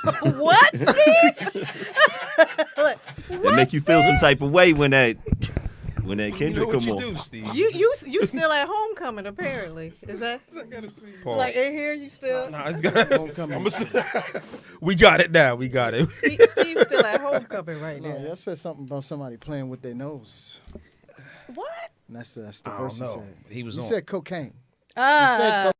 What, Steve? It make you feel some type of way when that You know Kendrick what come you on. do, Steve. You still at homecoming apparently? Is that Pause. like in here? You still? Nah, it's we got it now. We got it. Steve's still at homecoming right No, now. y'all said something about somebody playing with their nose. What? And that's the I verse don't he know. said. He was You on. said cocaine. Ah.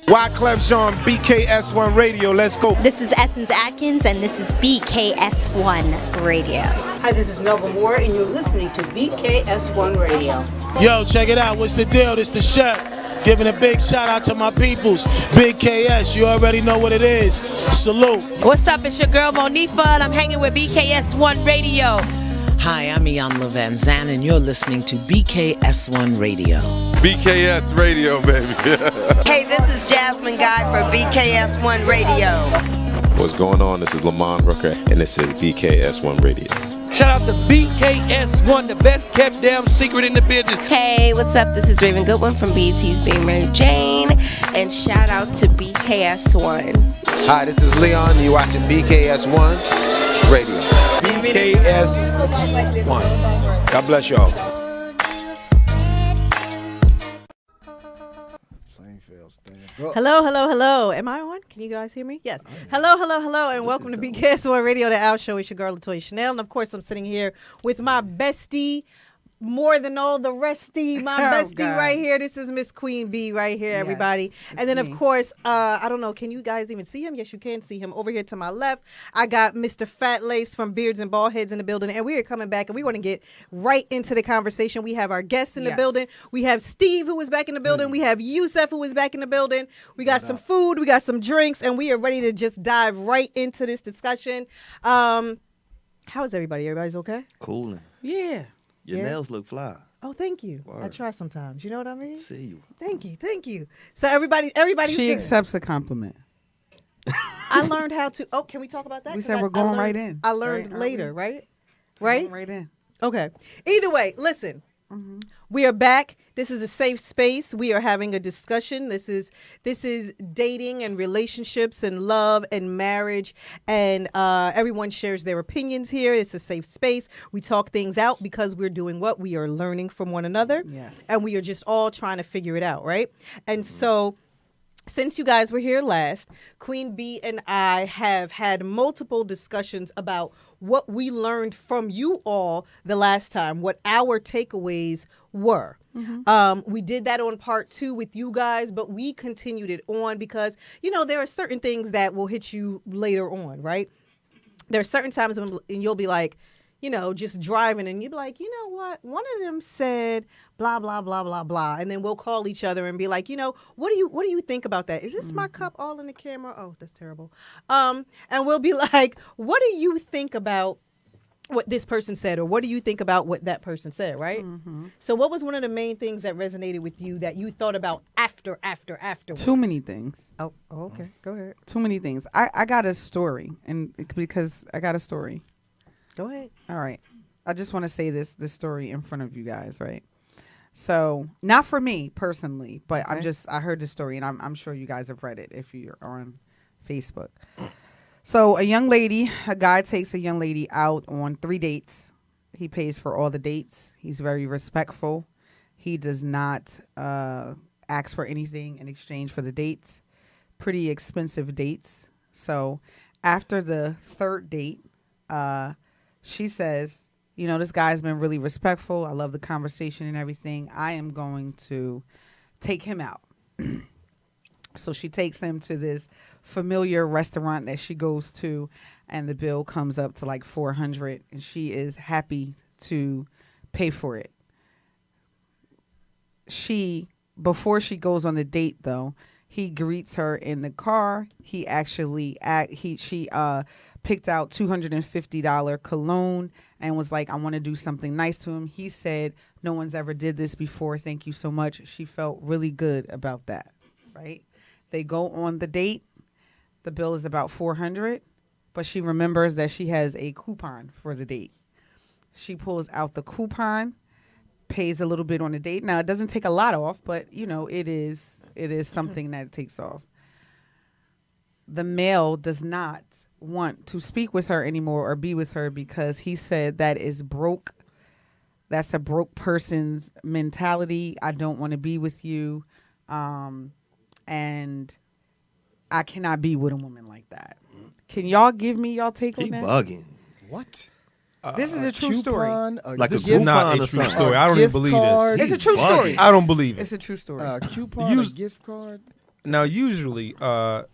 Wyclef Jean, BKS1 Radio. Let's go. This is Essence Atkins, and this is BKS1 Radio. Hi, this is Melba Moore, and you're listening to BKS1 Radio. Yo, check it out. What's the deal? This the chef. Giving a big shout out to my peoples. Big KS, you already know what it is. Salute. What's up? It's your girl Monifa, and I'm hanging with BKS1 Radio. Hi, I'm Iyanla Van Zandt, and you're listening to BKS1 Radio. BKS Radio, baby. Hey, this is Jasmine Guy for BKS1 Radio. What's going on? This is Lamont Rooker, and this is BKS1 Radio. Shout out to BKS1, the best kept damn secret in the business. Hey, what's up? This is Raven Goodwin from BET's Being Mary Jane, and shout out to BKS1. Hi, this is Leon. You're watching BKS1 Radio. BKS1. God bless y'all. Hello. Am I on? Can you guys hear me? Yes. Hello, and welcome to BKS1 Radio, the Out Show. It's your girl, Latoya Chanel. And, of course, I'm sitting here with my bestie, more than all the resty, my bestie right here. This is Miss Queen B right here, everybody. And then, of course, I don't know, can you guys even see him? Yes, you can see him. Over here to my left, I got Mr. Fat Lace from Beards and Bald Heads in the building. And we are coming back, and we want to get right into the conversation. We have our guests in the building. We have Steve, who is back in the building. We have Yusef, who is back in the building. We got some food. We got some drinks. And we are ready to just dive right into this discussion. How is everybody? Everybody's okay? Cool. Yeah. Your nails look fly. Oh, thank you. Word. I try sometimes. You know what I mean? See you. Thank you. So everybody. She accepts a compliment. I learned how to. Oh, can we talk about that? We said we're going right in. I learned later, right? Going right in. Okay. Either way, listen. We are back. This is a safe space. We are having a discussion. This is dating and relationships and love and marriage, and everyone shares their opinions here. It's a safe space. We talk things out because we're doing what? We are learning from one another. Yes. And we are just all trying to figure it out, right? And so, since you guys were here last, Queen B and I have had multiple discussions about what we learned from you all the last time, what our takeaways were. We did that on part 2 with you guys, but we continued it on because, there are certain things that will hit you later on, right? There are certain times when you'll be like, just driving and you'll be like, you know what? One of them said blah, blah, blah, blah, blah. And then we'll call each other and be like, what do you think about that? Is this my cup all in the camera? Oh, that's terrible. And we'll be like, what do you think about what this person said, or what do you think about what that person said, right? So what was one of the main things that resonated with you that you thought about after? Too many things. Oh, okay. Go ahead. Too many things. I got a story, and because I got a story. Go ahead. All right. I just want to say this story in front of you guys, right? So, not for me personally, but Okay. I heard the story, and I'm sure you guys have read it if you're on Facebook. So, a guy takes a young lady out on 3 dates. He pays for all the dates. He's very respectful. He does not ask for anything in exchange for the dates. Pretty expensive dates. So, after the 3rd date, she says, this guy's been really respectful. I love the conversation and everything. I am going to take him out. So she takes him to this familiar restaurant that she goes to, and the bill comes up to like $400, and she is happy to pay for it. Before she goes on the date, though, he greets her in the car. He actually she picked out $250 cologne and was like, I want to do something nice to him. He said, no one's ever did this before. Thank you so much. She felt really good about that, right? They go on the date. The bill is about $400, but she remembers that she has a coupon for the date. She pulls out the coupon, pays a little bit on the date. Now, it doesn't take a lot off, but, it is something that takes off. the male does not want to speak with her anymore or be with her because he said that is broke. That's a broke person's mentality. I don't want to be with you. And I cannot be with a woman like that. Can y'all give me y'all take on that? Bugging. What? This is a true story. Like This a is not a Groupon or true something. story. I don't even believe this. It's a true story. I don't believe it. It's a true story. Coupon, a gift card. Now, usually, the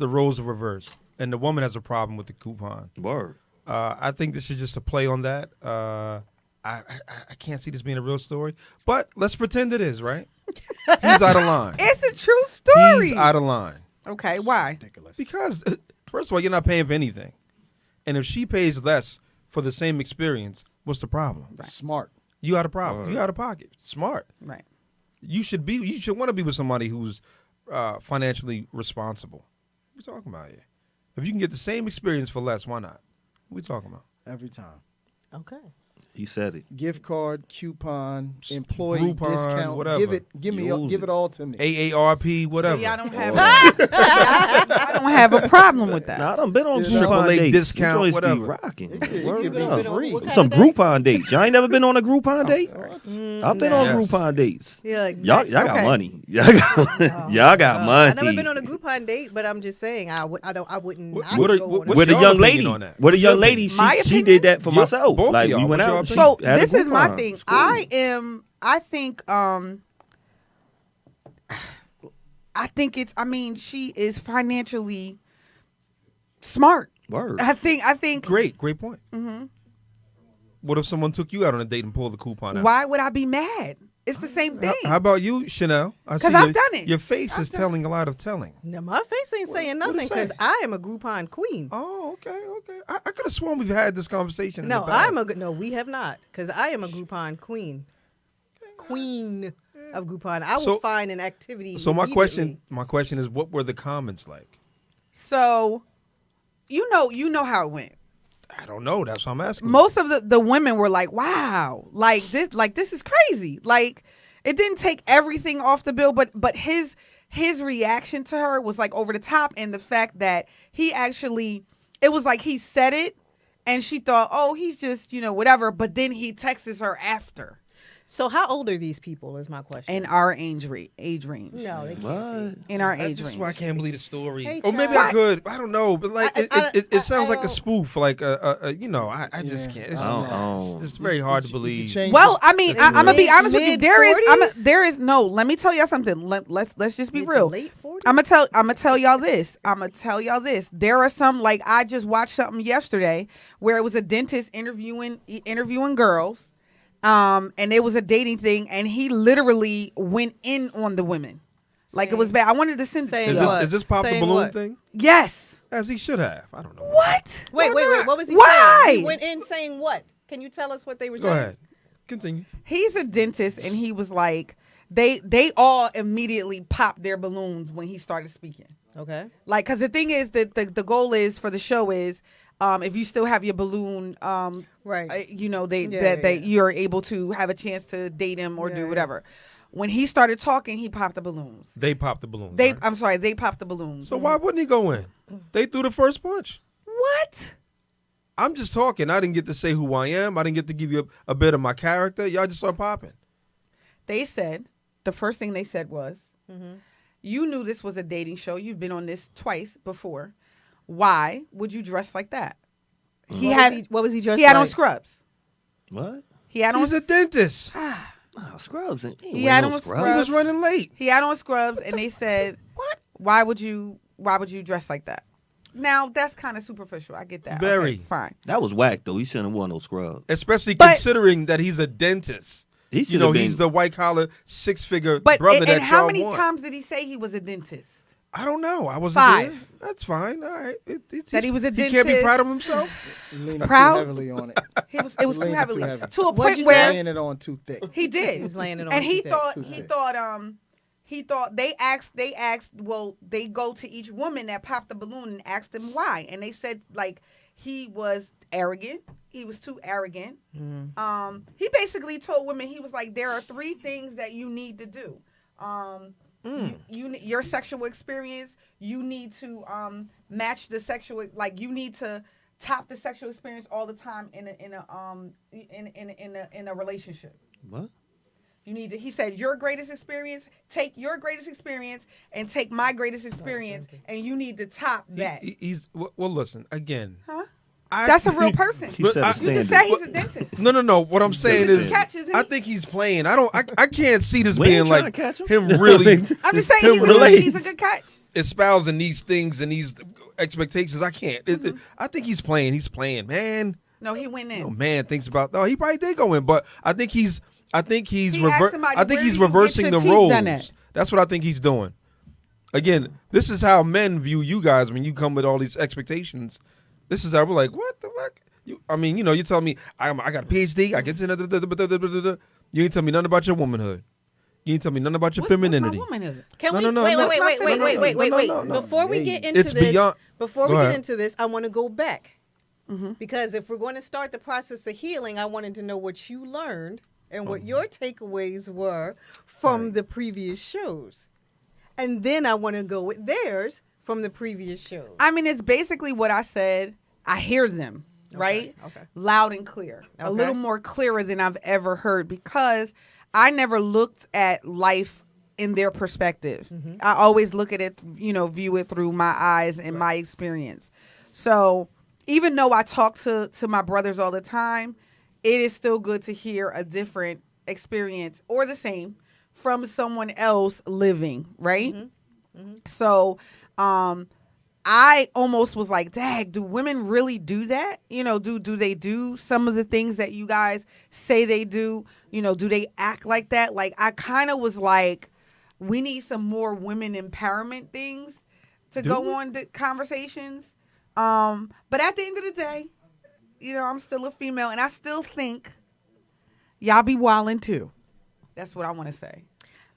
roles are reversed, and the woman has a problem with the coupon. Word. I think this is just a play on that. I can't see this being a real story, but let's pretend it is, right? He's out of line. It's a true story. He's out of line. Okay, why? Because, first of all, you're not paying for anything. And if she pays less for the same experience, what's the problem? Right. Smart. You out of problem. You out of pocket. Smart. Right. You should want to be with somebody who's financially responsible. What are we talking about here? If you can get the same experience for less, why not? What are we talking about? Every time. Okay. He said it. Gift card, coupon, employee Groupon, discount. whatever. Give it all to me. AARP, whatever. So y'all don't have. I don't have a problem with that. Nah, I done been on Yeah. Groupon AAA dates. discount, Them joints whatever. Be rocking. It Word could be up. free. Some Groupon dates. Y'all ain't never been on a Groupon date? I've been on Yes. Groupon dates. Yeah, like, Y'all got okay. money. Y'all got money. I've never been on a Groupon date, but I'm just saying I wouldn't not What go are- on what- it. what's With a your young opinion lady. on that? With a What's your young lady, opinion? My she opinion? did that for Your- myself. both of Like y'all. we went What's your out. She opinion? So had a this is my Groupon. thing. It's cool. I think it's. I mean, she is financially smart. Word. I think. Great point. hmm What if someone took you out on a date and pulled the coupon out? Why would I be mad? It's the same thing. How about you, Chanel? I 'Cause see I've your- done it. Your face is telling a lot of telling. No, my face ain't saying What it nothing say? because I am a Groupon queen. Oh, okay. I could have sworn we've had this conversation. No, in the past. no, we have not because I am a Groupon queen. Queen of Groupon. I will So- find an activity. So my immediately. question is, what were the comments like? So, you know how it went. I don't know. That's what I'm asking. Most of the women were like, "Wow, this is crazy." Like, it didn't take everything off the bill, but his reaction to her was like over the top, and the fact that he actually, it was like he said it, and she thought, "Oh, he's just whatever," but then he texts her after. So how old are these people? Is my question. In our age range. No, they can't. What? In our That's age just range. why I can't believe the story. Hey, Or maybe child. I could. I don't know. But like, it sounds like a don't- spoof. Like, I just Yeah. can't. It's, Oh. it's very hard to believe. Well, I mean, I'm gonna be honest with you. Mid-40s? There is no. Let me tell y'all something. Let's just be Mid to real. late 40s? I'm gonna tell y'all this. There are some, like, I just watched something yesterday where it was a dentist interviewing girls, and it was a dating thing, and he literally went in on the women, like it was bad. I wanted to send it to Saying y'all. what? Is this pop the Saying balloon what? thing? Yes. As he should have. I don't know. What? Wait. What was he Why? saying? He went in saying what? Can you tell us what they were Go saying? ahead. Continue. He's a dentist, and he was like, they all immediately popped their balloons when he started speaking. Okay. Like, because the thing is that the goal is for the show is, if you still have your balloon, Right. you're able to have a chance to date him or do whatever. When he started talking, he popped the balloons. They popped the balloon. They right? popped the balloons. So why wouldn't he go in? They threw the first punch. What? I'm just talking. I didn't get to say who I am. I didn't get to give you a bit of my character. Y'all just start popping. They said, the first thing they said was, you knew this was a dating show. You've been on this twice before. Why would you dress like that? What was he dressed He had like? on scrubs. What? He had on He's a dentist. Oh, scrubs. He had on He scrubs. was running late. He had on scrubs, and they said, "What? Why would you dress like that?" Now that's kind of superficial. I get that. Very. Okay, fine. That was whack though. He shouldn't have worn no scrubs. Especially But- considering that he's a dentist. He should have been. He's the white collar 6-figure But brother and that how y'all many want. times did he say he was a dentist? I don't know. I wasn't 5. there. That's fine. All right. That he was a He can't be dentist. proud of himself. Leaning Proud? too heavily on it. It was too Leaning heavily too heavy. to a What'd point you where Laying it on too thick. he did. He was laying it on and he too thought thick. he thought they asked. Well, they go to each woman that popped the balloon and asked them why, and they said like he was arrogant. He was too arrogant. He basically told women, he was like, there are 3 things that you need to do. Your sexual experience, you need to match the sexual, like you need to top the sexual experience all the time in a relationship. What? You need to. He said, your greatest experience. Take your greatest experience and take my greatest experience, and you need to top that. He's well. Listen again. Huh? That's a real person. He set a you just standard. say he's a dentist. No. What I'm saying is, I think he's playing. I can't see this being like him really. I'm just saying he's a good catch. Espousing these things and these expectations. I can't. I think he's playing. He's playing, man. No, he went in. No, man thinks about. No, he probably did go in, but I think he's reversing the roles. That's what I think he's doing. Again, this is how men view you guys when you come with all these expectations. This is how we're like, what the fuck? You telling me I got a PhD. I get to you ain't tell me nothing about your womanhood. You ain't tell me nothing about your femininity. Can wait. Before we get into this, I want to go back. Because if we're going to start the process of healing, I wanted to know what you learned and what your takeaways were from the previous shows. And then I want to go with theirs from the previous shows. I mean, it's basically what I said. I hear them, right? Okay. Loud and clear. A little more clearer than I've ever heard, because I never looked at life in their perspective. I always look at it, view it through my eyes and my experience. So even though I talk to my brothers all the time, it is still good to hear a different experience or the same from someone else living, right? So I almost was like, dang, do women really do that? Do they do some of the things that you guys say they do? Do they act like that? Like, I kind of was like, we need some more women empowerment things to go on the conversations. But at the end of the day, I'm still a female, and I still think y'all be wildin' too. That's what I want to say.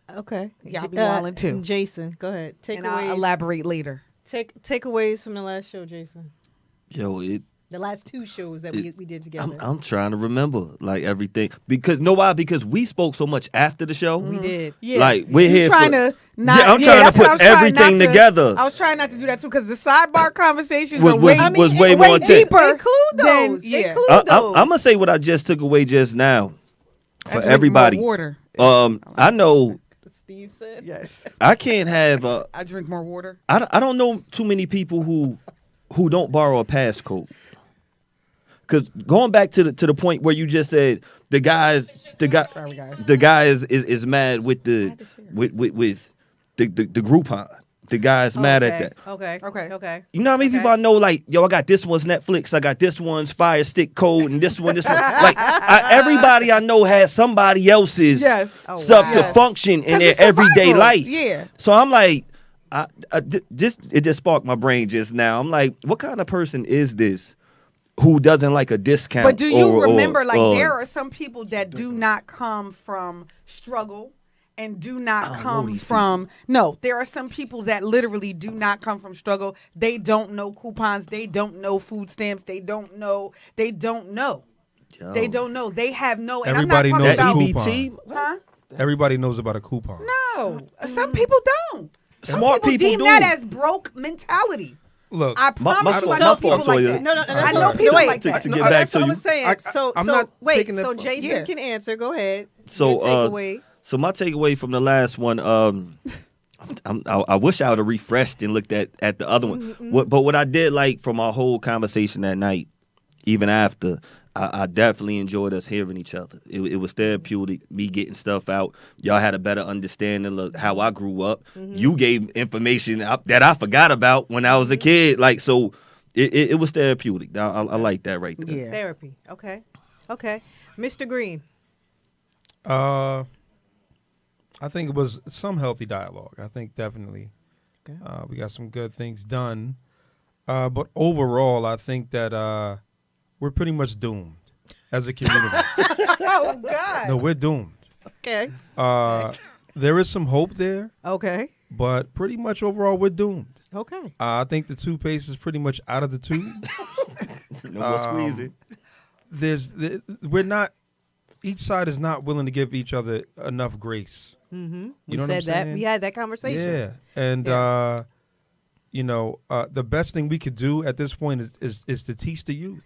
Okay. Y'all be wildin' too. Jason, go ahead. And I'll elaborate later. Takeaways from the last show, Jason. The last two shows that we did together. I'm trying to remember everything because we spoke so much after the show. We did. Yeah. Like we're here. I'm trying to put everything together. I was trying not to do that too, because the sidebar conversations was way more deeper. Include those. I'm gonna say what I just took away just now for everybody. More water. I know. Steve said yes. I can't have. I drink more water. I don't know too many people who don't borrow a passcode. Because going back to the point where you just said the guy is mad with the Groupon. The guy's mad at that. Okay. You know how many people I know? Like, yo, I got this one's Netflix. I got this one's Fire Stick code, and this one. Like, everybody I know has somebody else's stuff to function in their everyday life. Yeah. So I'm like, it just sparked my brain just now. I'm like, what kind of person is this who doesn't like a discount? But do you remember, there are some people that do not come from struggle. And do not come from there are some people that literally do not come from struggle. They don't know coupons. They don't know food stamps. They don't know. They don't know. They have no. And Everybody I'm knows not talking a about coupon. Huh? Everybody knows about a coupon. No, some people don't. Smart people deem do. that as broke mentality. Look, I promise you, I know people like that. No. I know people like that. To get back to you. I was saying. So that Jason can answer. Go ahead. So your takeaway. So my takeaway from the last one, I wish I would have refreshed and looked at the other one. But what I did like from our whole conversation that night, even after, I definitely enjoyed us hearing each other. It was therapeutic, me getting stuff out. Y'all had a better understanding of how I grew up. You gave information that I forgot about when I was a kid. Like, so it was therapeutic. I like that right there. Yeah. Therapy. Okay. Mr. Green. I think it was some healthy dialogue. I think definitely we got some good things done. But overall, I think that we're pretty much doomed as a community. Oh, God. No, we're doomed. Okay. There is some hope there. Okay. But pretty much overall, we're doomed. Okay. I think the toothpaste is pretty much out of the tube. No more squeezing. We're not. Each side is not willing to give each other enough grace. Mm-hmm. You know what I'm saying? We had that conversation. Yeah, and the best thing we could do at this point is to teach the youth.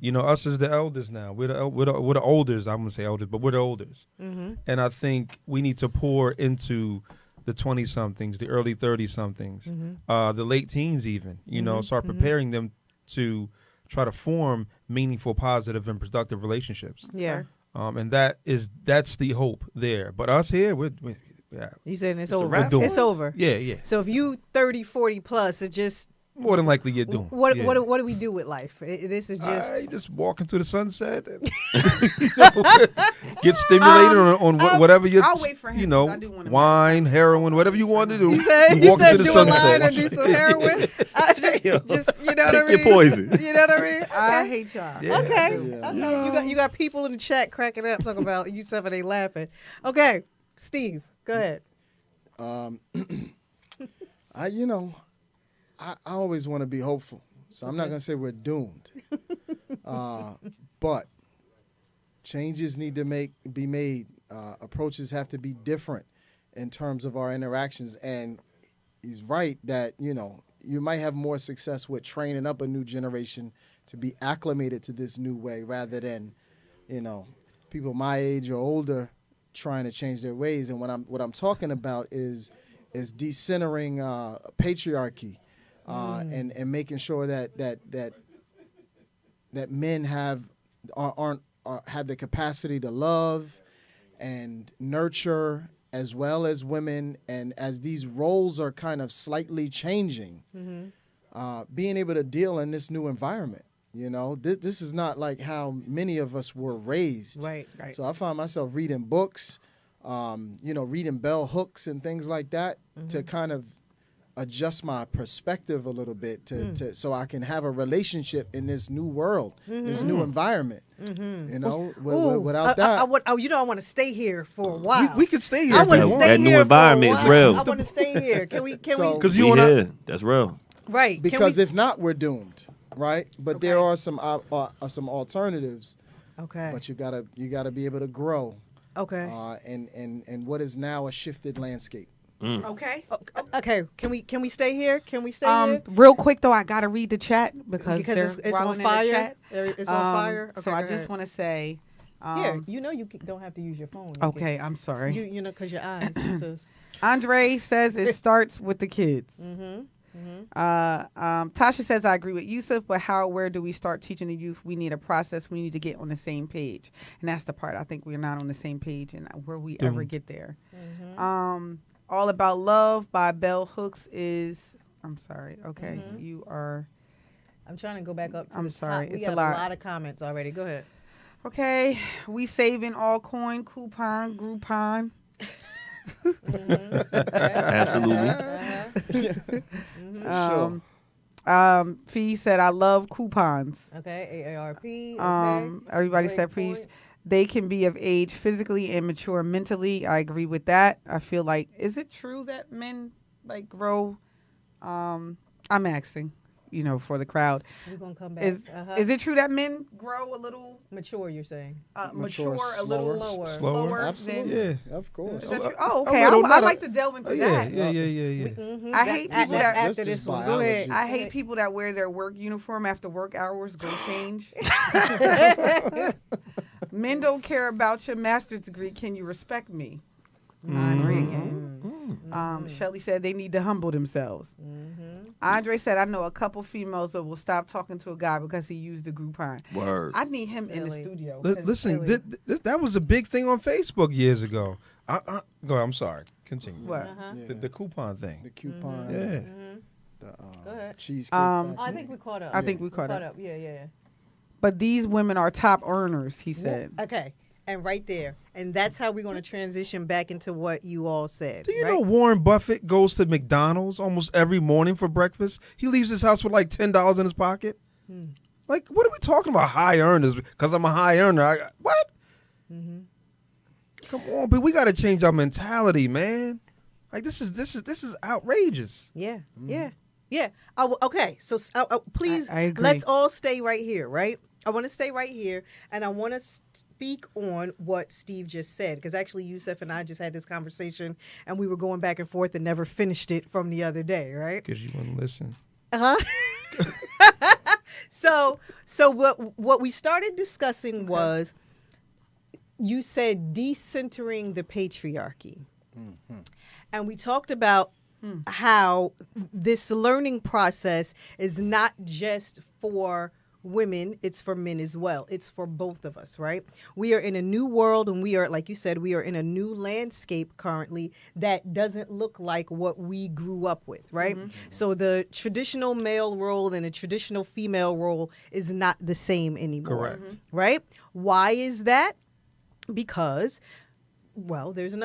Us as the elders now, we're the olders. I'm gonna say elders, but we're the olders. And I think we need to pour into the 20-somethings, the early 30-somethings, the late teens even. Start preparing them to try to form meaningful, positive, and productive relationships. Yeah. And that's the hope there. But us here, you saying it's over? It's over. Yeah. So if you 30, 40 plus, it just more than likely you're doing. What do we do with life? This is just you just walk into the sunset and get stimulated on whatever you're. I'll wait for him. Wine, heroin, whatever you want to do. You walk into the sunset. A line and do some heroin. Just you know what I mean. Your poison. You know what I mean? I hate y'all. Yeah. Okay. You got people in the chat cracking up talking about you 7 ain't laughing. Okay, Steve, go ahead. I always want to be hopeful, so I'm not going to say we're doomed. But changes need to be made. Approaches have to be different in terms of our interactions. And he's right that, you might have more success with training up a new generation to be acclimated to this new way rather than, people my age or older trying to change their ways. And what I'm talking about is decentering patriarchy. And making sure that men have the capacity to love and nurture as well as women, and as these roles are kind of slightly changing, being able to deal in this new environment. This is not like how many of us were raised. Right. So I find myself reading books, reading bell hooks and things like that to kind of adjust my perspective a little bit so I can have a relationship in this new world, this new environment. Without that, I want to stay here for a while. We could stay here. I want to stay that here new environment is real. I want to stay here. Can we? Because that's real. Right. Because if not, we're doomed. Right. But there are some alternatives. Okay. But you gotta be able to grow. Okay. And what is now a shifted landscape. Okay. Can we stay here? Here? Real quick though, I gotta read the chat because it's on fire. It's on fire. Okay, so I just want to say, here, you don't have to use your phone. I'm sorry. You because your eyes. Andre says it starts with the kids. Tasha says I agree with Yusuf, but where do we start teaching the youth? We need a process. We need to get on the same page, and that's the part I think we're not on the same page, and where we ever get there. All About Love by Bell Hooks is. I'm sorry. Okay, you are. I'm trying to go back up. I'm sorry. We got a lot of comments already. Go ahead. Okay, we saving all coin, coupon, Groupon. Absolutely. Fee said, I love coupons. Okay, AARP. Okay. Everybody said, please. They can be of age physically and mature mentally. I agree with that. I feel like, is it true that men grow? I'm asking, for the crowd. We're gonna come back. Is it true that men grow a little mature? You're saying mature a little slower. Absolutely, yeah, of course. Okay. I'd like to delve into that. Yeah. I hate people that after this one. Go ahead. I hate people that wear their work uniform after work hours. Go change. Men don't care about your master's degree. Can you respect me? Andre again. Shelly said they need to humble themselves. Andre said, I know a couple females that will stop talking to a guy because he used the Groupon. Word. I need him in the studio. Listen, that was a big thing on Facebook years ago. Go ahead, I'm sorry. Continue. What? The coupon thing. The coupon. Yeah. Go ahead. Cheesecake. I think we caught up. I think we caught up. Yeah. But these women are top earners, he said. Okay. And right there. And that's how we're going to transition back into what you all said. Do you know Warren Buffett goes to McDonald's almost every morning for breakfast? He leaves his house with like $10 in his pocket. Like, what are we talking about? High earners? Because I'm a high earner. What? Come on, but we got to change our mentality, man. Like, this is outrageous. Yeah. Okay. So please, I agree. let's all stay right here, right? I want to stay right here, and I want to speak on what Steve just said, because actually Yusef and I just had this conversation, and we were going back and forth and never finished it from the other day, right? Because you wouldn't listen. So what we started discussing was, you said decentering the patriarchy. Mm-hmm. And we talked about how this learning process is not just for women, it's for men as well. It's for both of us, right? We are in a new world, and we are, like you said, we are in a new landscape currently that doesn't look like what we grew up with, right? Mm-hmm. So the traditional male role and the traditional female role is not the same anymore. Correct. Mm-hmm. Right? Why is that? Because, well, there's a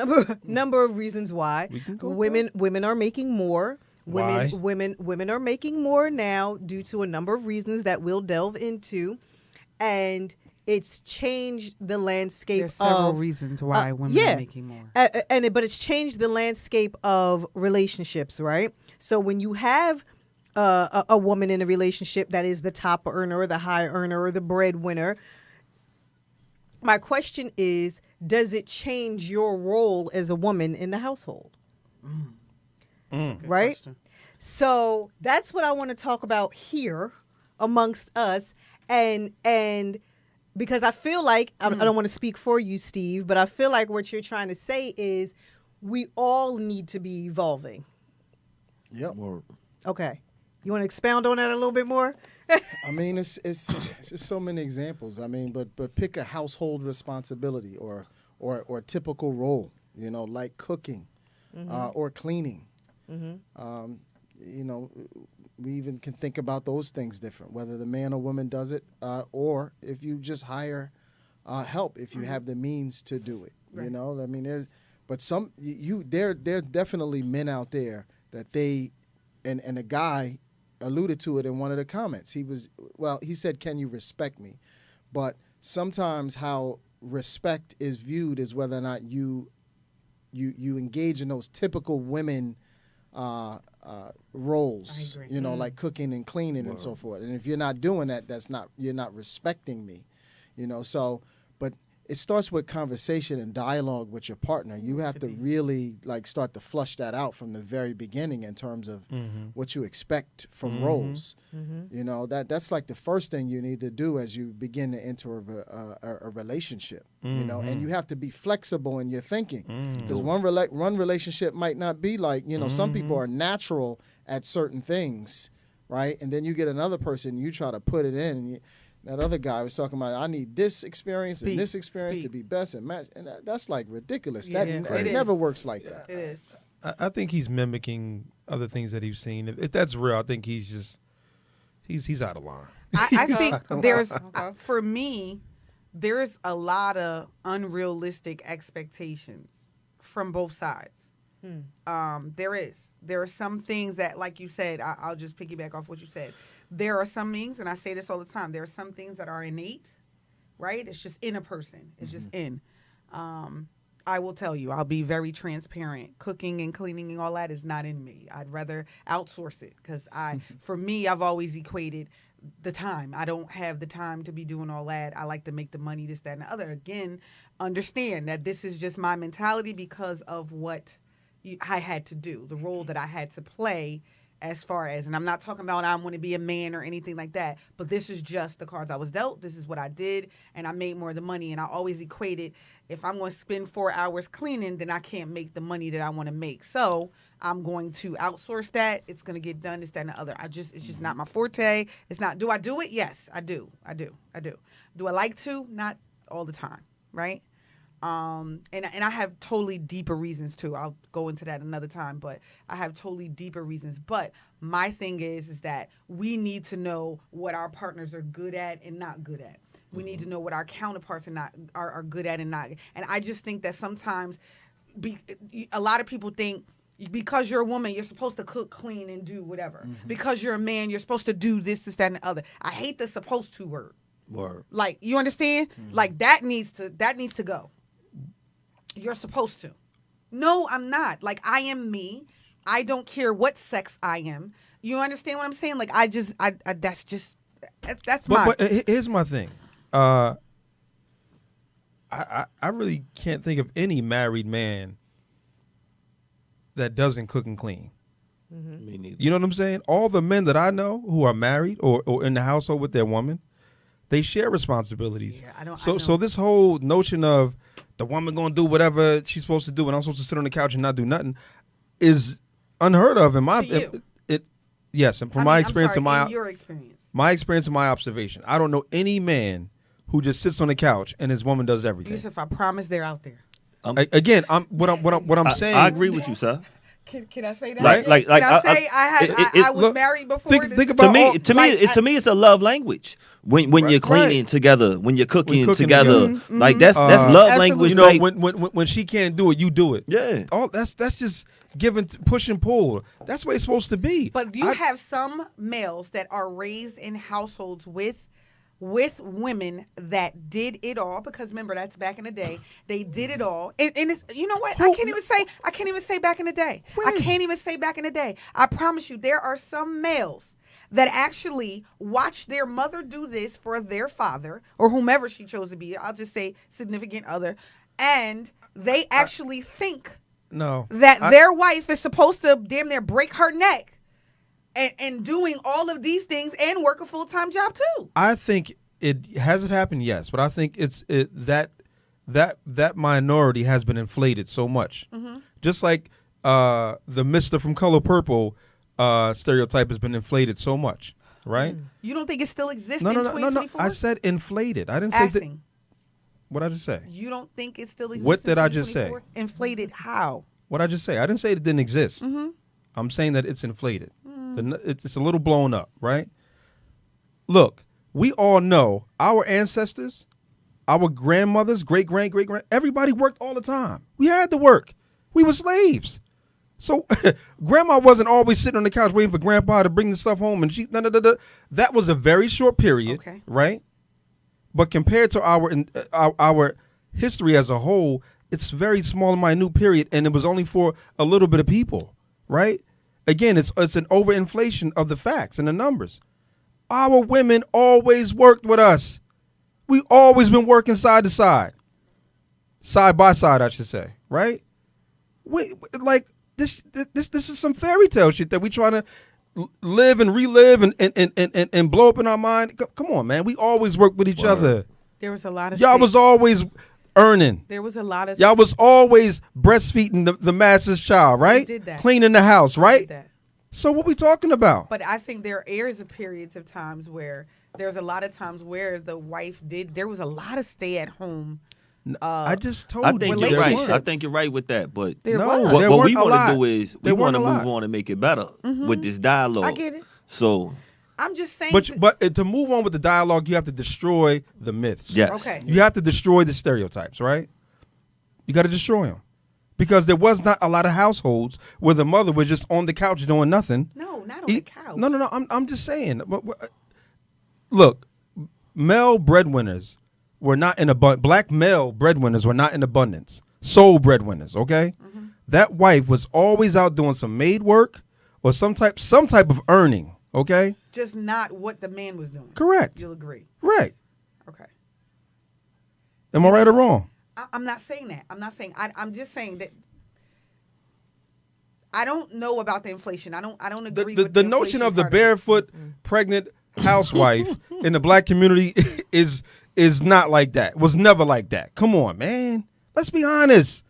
number of reasons why. Women are making more. Women are making more now due to a number of reasons that we'll delve into, and it's changed the landscape. There's several reasons why women are making more. But it's changed the landscape of relationships, right? So when you have a woman in a relationship that is the top earner or the high earner or the breadwinner, my question is, does it change your role as a woman in the household? Right? Question. So that's what I want to talk about here amongst us. And because I feel like, I don't want to speak for you, Steve, but I feel like what you're trying to say is we all need to be evolving. Yep. Okay. You want to expound on that a little bit more? I mean, it's just so many examples. I mean, but pick a household responsibility or typical role, like cooking or cleaning. Mm-hmm. We even can think about those things different, whether the man or woman does it, or if you just hire help, if you have the means to do it. Right. I mean, there are definitely men out there that they, and a guy alluded to it in one of the comments. He said, "Can you respect me?" But sometimes how respect is viewed is whether or not you engage in those typical women roles, like cooking and cleaning and so forth. And if you're not doing that, you're not respecting me, So, but it starts with conversation and dialogue with your partner. You have to really start to flush that out from the very beginning in terms of what you expect from roles. Mm-hmm. That's like the first thing you need to do as you begin to enter a relationship. And you have to be flexible in your thinking, because one relationship might not be like some people are natural at certain things, right? And then you get another person, you try to put it in. And that other guy was talking about, I need this experience and this experience to be best and match. And that's like ridiculous. It never works like that. It is. I think he's mimicking other things that he's seen. If that's real, I think he's out of line. I think there's, for me, there's a lot of unrealistic expectations from both sides. There are some things that, like you said, I'll just piggyback off what you said. There are some things, and I say this all the time, there are some things that are innate, right? It's just in a person. It's just in. I will tell you, I'll be very transparent. Cooking and cleaning and all that is not in me. I'd rather outsource it, because for me, I've always equated the time. I don't have the time to be doing all that. I like to make the money, this, that, and the other. Again, understand that this is just my mentality because of what I had to do, the role that I had to play. As far as, and I'm not talking about I want to be a man or anything like that, but this is just the cards I was dealt. This is what I did, and I made more of the money. And I always equated, if I'm going to spend 4 hours cleaning, then I can't make the money that I want to make. So I'm going to outsource that. It's going to get done, this, that, and the other. It's just not my forte. It's not, do I do it? Yes, I do. Do I like to? Not all the time, right? And I have totally deeper reasons too. I'll go into that another time, but I have totally deeper reasons. But my thing is that we need to know what our partners are good at and not good at. We need to know what our counterparts are good at and not. And I just think that sometimes a lot of people think because you're a woman, you're supposed to cook, clean, and do whatever. Because you're a man, you're supposed to do this, that, and the other. I hate the supposed to word. Like, you understand? Like that needs to go. You're supposed to. No, I'm not. Like, I am me. I don't care what sex I am. You understand what I'm saying? Like, that's just, That's my. But here's my thing. I really can't think of any married man that doesn't cook and clean. Mm-hmm. Me neither. You know what I'm saying? All the men that I know who are married or in the household with their woman, they share responsibilities. Yeah, So this whole notion of the woman going to do whatever she's supposed to do and I'm supposed to sit on the couch and not do nothing is unheard of in my yes, and from my experience and your experience. My experience and my observation. I don't know any man who just sits on the couch and his woman does everything. Yusuf, I promise they're out there. Again, what I'm saying. I agree with you, sir. Can I say that? I was married before. Think about to me, it's a love language. When you're cleaning together, when you're cooking together, like that's love language. You know, when she can't do it, you do it. Yeah. That's just giving push and pull. That's what it's supposed to be. But you have some males that are raised in households with women that did it all, because remember, that's back in the day. They did it all, and it's, you know what? I can't even say back in the day. I can't even say back in the day. I promise you, there are some males that actually watched their mother do this for their father or whomever she chose to be. I'll just say significant other, and they actually think that their wife is supposed to damn near break her neck. And doing all of these things and work a full-time job too. I think it hasn't happened, yes, but I think that minority has been inflated so much. Mm-hmm. Just like the Mr. from Color Purple stereotype has been inflated so much, right? You don't think it still exists in 2024? No. I said inflated. I didn't say that. What did I just say? You don't think it still exists? What did I just say? Inflated how? What did I just say? I didn't say it didn't exist. Mm-hmm. I'm saying that it's inflated. It's a little blown up, right? Look, we all know our ancestors, our grandmothers, great-grand, everybody worked all the time. We had to work. We were slaves. So grandma wasn't always sitting on the couch waiting for grandpa to bring the stuff home, and that was a very short period, right? But compared to our history as a whole, it's very small and minute period, and it was only for a little bit of people, right? Again, it's an overinflation of the facts and the numbers. Our women always worked with us. We always been working side to side by side, I should say, right? Like this is some fairy tale shit that we trying to live and relive and blow up in our mind. Come on, man. We always worked with each other. There was a lot of y'all was always earning. There was a lot of y'all was always breastfeeding the masses child, right? Did that. Cleaning the house, right? Did that. So what we talking about? But I think there is periods of times where there's a lot of times where the wife there was a lot of stay at home. I just told you. You're right. I think you're right with that. But what we want to do is we want to move on and make it better with this dialogue. I get it. So I'm just saying. But to move on with the dialogue, you have to destroy the myths. Yes. Okay. You have to destroy the stereotypes, right? You got to destroy them. Because there was not a lot of households where the mother was just on the couch doing nothing. No, not on the couch. No. I'm just saying. Look, male breadwinners were not in abundance. Black male breadwinners were not in abundance. Sole breadwinners, okay? Mm-hmm. That wife was always out doing some maid work or some type of earning, okay? Just not what the man was doing. Correct. You'll agree. Right. Okay. Am I right or wrong? I'm not saying that. I'm not saying. I'm just saying that. I don't know about the inflation. I don't agree with the notion of the barefoot pregnant housewife in the black community is not like that. Was never like that. Come on, man. Let's be honest.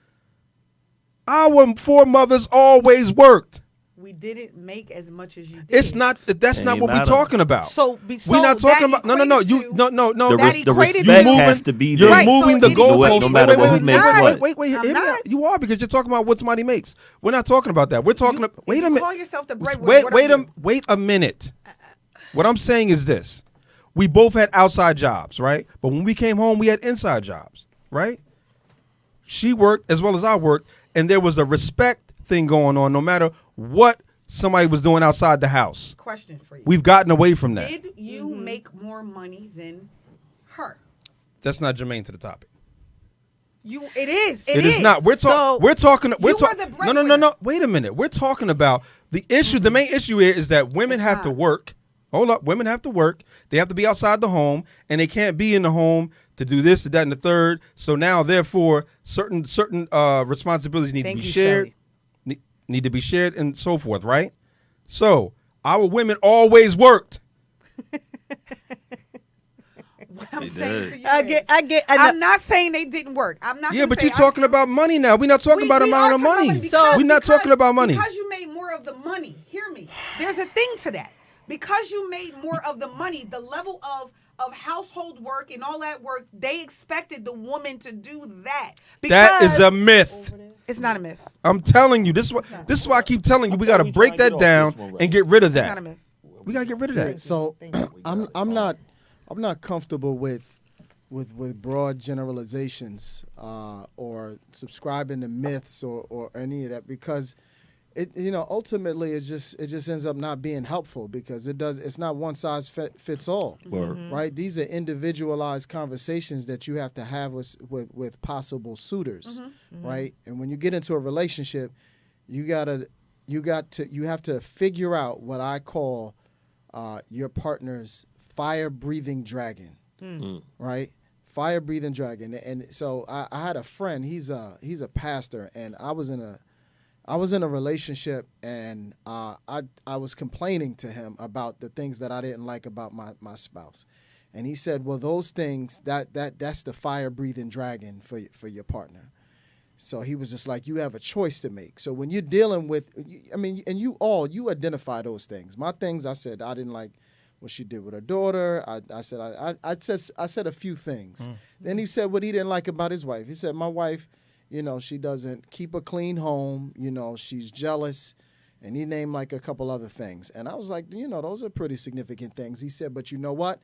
Our foremothers always worked. We didn't make as much as you did. It's not. That's not what we're talking about. So we're not talking about. No. The respect has to be there. You're moving the goalposts. No matter who makes what. Wait. You are, because you're talking about what somebody makes. We're not talking about that. We're talking. Wait a minute. Call yourself the breadwinner. Wait a minute. What I'm saying is this: we both had outside jobs, right? But when we came home, we had inside jobs, right? She worked as well as I worked, and there was a respect thing going on, no matter what somebody was doing outside the house. Question for you. We've gotten away from that. Did you make more money than her? That's not germane to the topic. It is. It is not. We're talking. No. Wait a minute. We're talking about the issue. The main issue here is that women have to work, Hold up. Women have to work. They have to be outside the home, and they can't be in the home to do this, to that, and the third. So now, therefore, certain responsibilities need to be shared. Need to be shared and so forth, right? So our women always worked. What I'm saying to you I get. I'm not saying they didn't work. I'm not. Yeah, but you're talking about money now. We're not talking about amount of money. We're not talking about money. Because you made more of the money. Hear me. There's a thing to that. Because you made more of the money, the level of household work and all that work, they expected the woman to do that. That is a myth. It's not a myth. I'm telling you. This is why I keep telling you. We got to break that down and get rid of that. It's not a myth. We got to get rid of that. So I'm not comfortable with broad generalizations or subscribing to myths or any of that, because it ultimately it just ends up not being helpful, because it's not one size fits all. Right? These are individualized conversations that you have to have with possible suitors, right? And when you get into a relationship, you have to figure out what I call your partner's fire-breathing dragon, right? Fire-breathing dragon. And so I had a friend. He's a pastor, and I was in a relationship, and I was complaining to him about the things that I didn't like about my spouse, and he said, "Well, those things that's the fire-breathing dragon for your partner." So he was just like, "You have a choice to make." So when you're dealing with, and you identify those things. My things, I said I didn't like what she did with her daughter. I said a few things. Then he said what he didn't like about his wife. He said, "My wife, she doesn't keep a clean home. She's jealous." And he named like a couple other things. And I was like, those are pretty significant things. He said, "But you know what?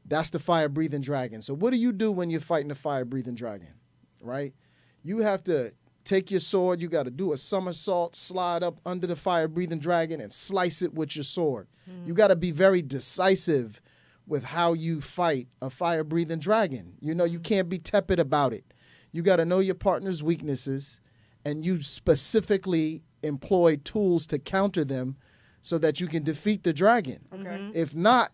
That's the fire-breathing dragon." So what do you do when you're fighting the fire-breathing dragon, right? You have to take your sword. You got to do a somersault, slide up under the fire-breathing dragon, and slice it with your sword. You got to be very decisive with how you fight a fire-breathing dragon. You can't be tepid about it. You got to know your partner's weaknesses, and you specifically employ tools to counter them so that you can defeat the dragon. Okay. If not,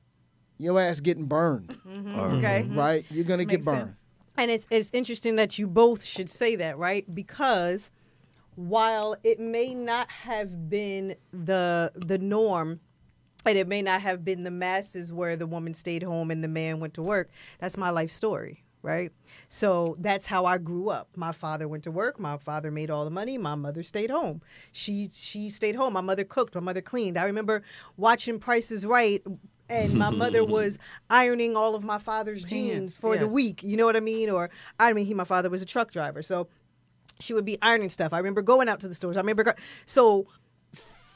your ass getting burned. Okay. Right? You're going to get burned. Sense. And it's interesting that you both should say that, right? Because while it may not have been the norm, and it may not have been the masses where the woman stayed home and the man went to work, that's my life story, right? So that's how I grew up. My father went to work. My father made all the money. My mother stayed home. She stayed home. My mother cooked. My mother cleaned. I remember watching Price is Right, and my mother was ironing all of my father's jeans for the week. You know what I mean? Or my father was a truck driver, so she would be ironing stuff. I remember going out to the stores. So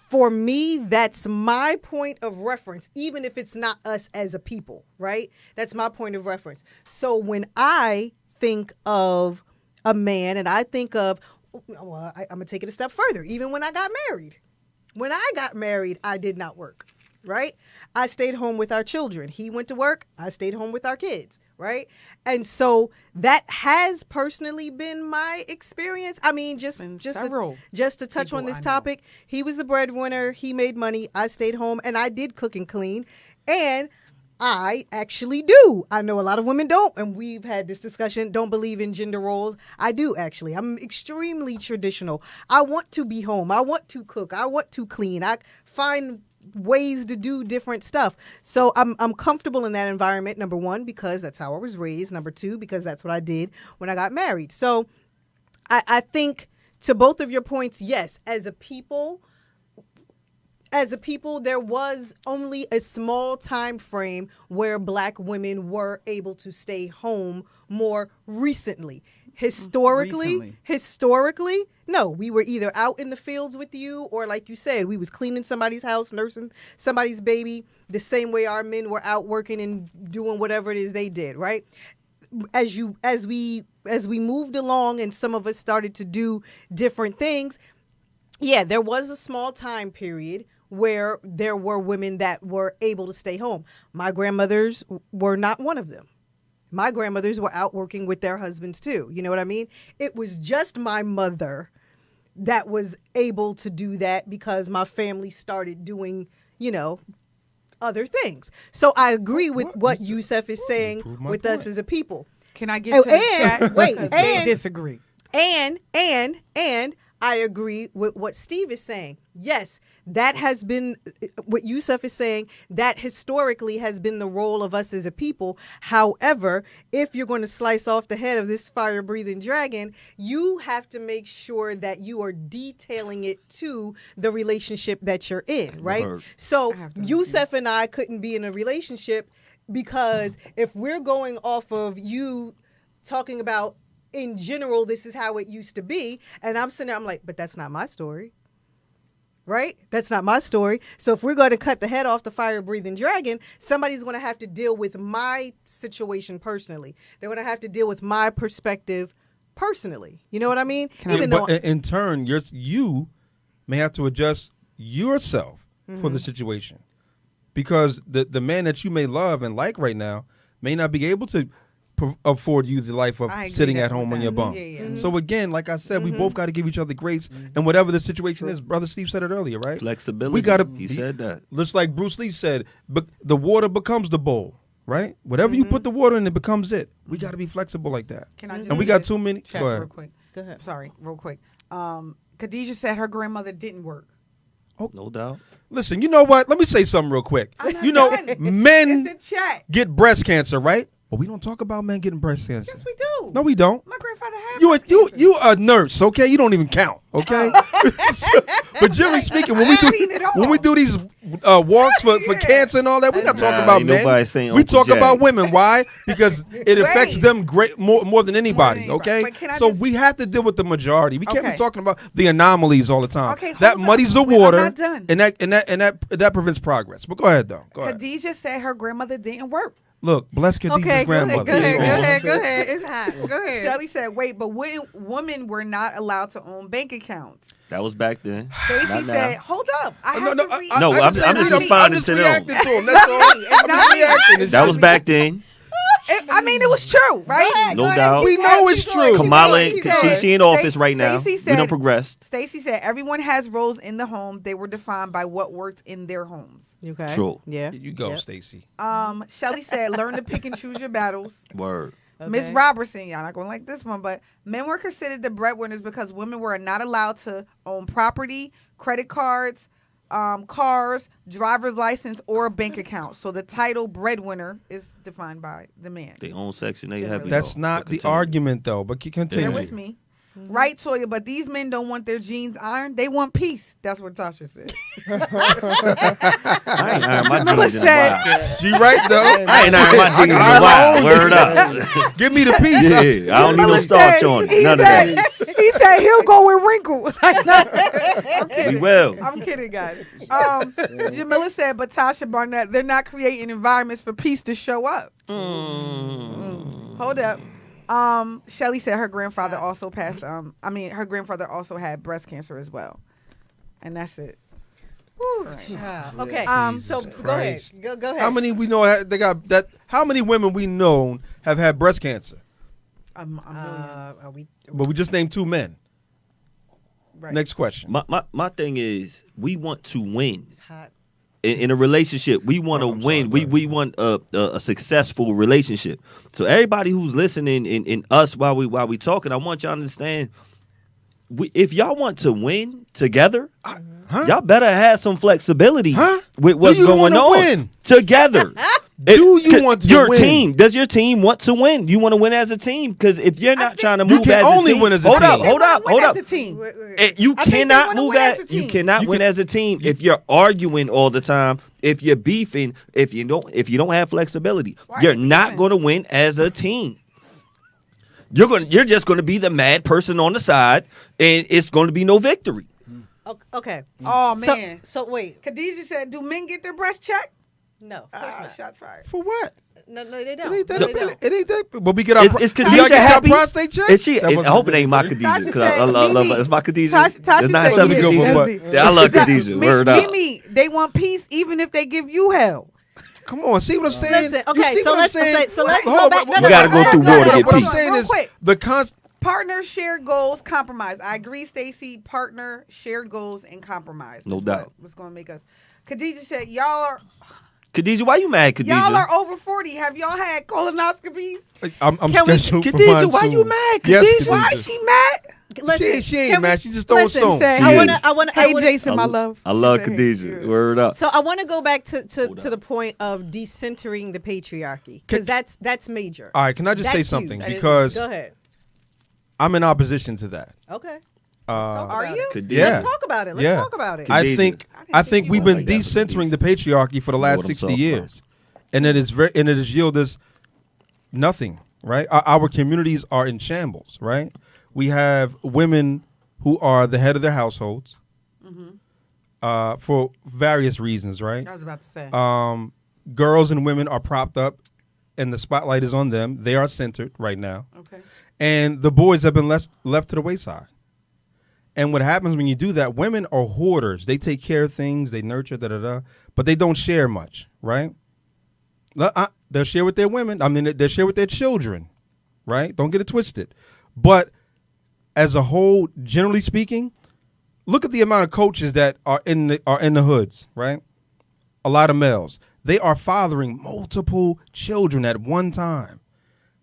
for me, that's my point of reference, even if it's not us as a people, right? That's my point of reference. So when I think of a man, and I think of, I'm going to take it a step further, even when I got married. When I got married, I did not work, right? I stayed home with our children. He went to work. I stayed home with our kids, right? And so that has personally been my experience. I mean, just to touch on this topic, he was the breadwinner. He made money. I stayed home, and I did cook and clean. And I actually do. I know a lot of women don't, and we've had this discussion, don't believe in gender roles. I do, actually. I'm extremely traditional. I want to be home. I want to cook. I want to clean. I find ways to do different stuff. So I'm comfortable in that environment, number one, because that's how I was raised. Number two, because that's what I did when I got married. So I think to both of your points, yes, as a people, there was only a small time frame where Black women were able to stay home more recently. Historically, no, we were either out in the fields with you, or like you said, we was cleaning somebody's house, nursing somebody's baby, the same way our men were out working and doing whatever it is they did, right? As we moved along and some of us started to do different things, yeah, there was a small time period where there were women that were able to stay home. My grandmothers were not one of them. My grandmothers were out working with their husbands too. You know what I mean? It was just my mother that was able to do that because my family started doing, other things. So I agree with what Yusef is saying with us as a people. Can I get to the chat? Wait, Because they disagree. And I agree with what Steve is saying. Yes, that has been what Yusef is saying. That historically has been the role of us as a people. However, if you're going to slice off the head of this fire-breathing dragon, you have to make sure that you are detailing it to the relationship that you're in, right? So Yusef and I couldn't be in a relationship because if we're going off of you talking about in general, this is how it used to be. And I'm sitting there, I'm like, but that's not my story. Right? That's not my story. So if we're going to cut the head off the fire-breathing dragon, somebody's going to have to deal with my situation personally. They're going to have to deal with my perspective personally. You know what I mean? But in turn, you may have to adjust yourself for the situation. Because the man that you may love and like right now may not be able to afford you the life of sitting at home on your bum. So again, like I said, we both got to give each other grace, and whatever the situation is, Brother Steve said it earlier, right? Flexibility. We got to. He said that. Just like Bruce Lee said, the water becomes the bowl, right? Whatever you put the water in, it becomes it. We got to be flexible like that. Can I just and we got too many. Go ahead. Real quick. Go ahead. Sorry, real quick. Khadijah said her grandmother didn't work. Oh, no doubt. Listen, you know what? Let me say something real quick. You know, men get breast cancer, right? But we don't talk about men getting breast cancer. Yes, we do. No, we don't. My grandfather had breast cancer. You a nurse, okay? You don't even count, okay? But generally speaking, when we do these walks for cancer and all that, we're not talking about men. We talk about women. Why? Because it affects them more than anybody, okay? So we have to deal with the majority. We can't be talking about the anomalies all the time. Okay, that muddies the water, I'm not done. and that prevents progress. But go ahead, though. Go ahead. Khadijah said her grandmother didn't work. Look, bless Khadijah's grandmother. Go ahead. It's hot. Go ahead. Shelly said, wait, but women were not allowed to own bank accounts. That was back then. Stacey said, hold up. I'm just responding to them. That's all. That was back then. It was true, right? No doubt. We know it's true. Kamala, she in office right now. We don't progress. Stacey said, everyone has roles in the home. They were defined by what worked in their homes. Okay. True. Yeah. You go, Stacey. Shelly said, learn to pick and choose your battles. Word. Okay. Miss Robertson, y'all not going to like this one, but men were considered the breadwinners because women were not allowed to own property, credit cards, cars, driver's license, or a bank account. So the title breadwinner is defined by the man. They own Section 8 heavily. That's not the argument, though, but continue. Bear with me. Right, Toya, but these men don't want their jeans ironed. They want peace. That's what Tasha said. I ain't iron my jeans in a while. She right, though. I ain't iron my jeans in a while. Word up. Give me the peace. Yeah, I don't need no starch on it. None of that. He said he'll go with wrinkle. I'm kidding. We will. I'm kidding, guys. Jamila said, but Tasha Barnett, they're not creating environments for peace to show up. Hold up. Shelly said her grandfather also passed. Her grandfather also had breast cancer as well, and that's it. Okay. So go ahead. Go ahead. How many we know they got that? How many women we know have had breast cancer? But we just named 2 men. Right. Next question. My thing is, we want to win. It's hot. In a relationship, we want to win. We want a successful relationship. So everybody who's listening in us while we talking, I want y'all to understand. If y'all want to win together, y'all better have some flexibility with what's going on win? Together. Do you want to your win? team? Does your team want to win? You want to win as a team? Because if you're not trying to move you can as only a team, win as a hold team. up. As a team. You cannot move as you cannot win as a team if you're arguing all the time. If you're beefing, if you don't have flexibility, you're not going to win as a team. You're just going to be the mad person on the side, and it's going to be no victory. Okay. Oh man. So wait. Khadijah said, "Do men get their breast checked?" No. Shots fired. For what? No, they don't. It ain't that. But we get our. Is Khadijah happy? Prostate check? Is she? I hope it ain't my Khadijah. It's my Khadijah. Tasha said, I love Khadijah. Word up. Mimi, they want peace even if they give you hell. Come on, see what I'm saying? Listen, okay, so let's go back. We gotta go through war to get peace. What I'm saying is the partner, shared goals, compromise. I agree, Stacey. Partner, shared goals, and compromise. No doubt. What's going to make us? Khadijah said, y'all are. Khadijah, why you mad, Khadijah? Y'all are over 40. Have y'all had colonoscopies? I'm scheduled for Khadijah, mine why soon. you mad, Yes, Khadijah? Why is she mad? Listen, she ain't mad. She just throwing stones. I want Hey, Jason, my love. I love Khadijah. Word up. So I want to go back to the point of decentering the patriarchy because that's major. All right, can I just say That's something? huge. Because Go ahead. I'm in opposition to that. Okay. Are you? Yeah. Let's talk about it. Let's talk about it. I think we've been decentering the patriarchy for the last what I'm 60 talking years, and it has yielded us nothing. Right? Our communities are in shambles. Right? We have women who are the head of their households for various reasons. Right? I was about to say. Girls and women are propped up, and the spotlight is on them. They are centered right now. Okay. And the boys have been left to the wayside. And what happens when you do that, women are hoarders. They take care of things, they nurture, but they don't share much, right? They'll share with their women. I mean, they'll share with their children, right? Don't get it twisted. But as a whole, generally speaking, look at the amount of coaches that are in the hoods, right? A lot of males. They are fathering multiple children at one time.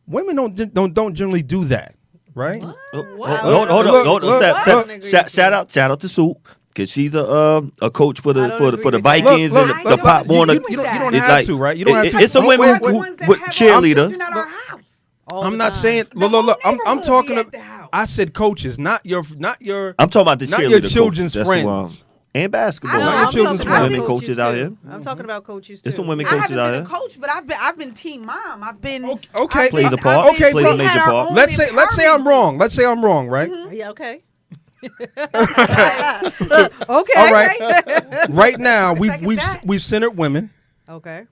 Women don't generally do that. Right? Hold on. Shout out to Sue because she's a coach for the Vikings and the Pop Warner. You don't have to, right? You don't have to. It's a women cheerleader. I'm not saying. Look. I'm talking. I said coaches, not your. I'm talking about the not cheerleader your children's coaches. friends. And basketball. Not your children's friends. Women coaches out here. I'm talking about coaches too. There's some women coaches out here. I haven't been a coach, but I've been team mom. I've been okay. Plays a part. Okay, plays a major part. Let's say I'm wrong. Let's say I'm wrong, right? Mm-hmm. Yeah. Okay. Okay. All right. Right now, we've centered women. Okay.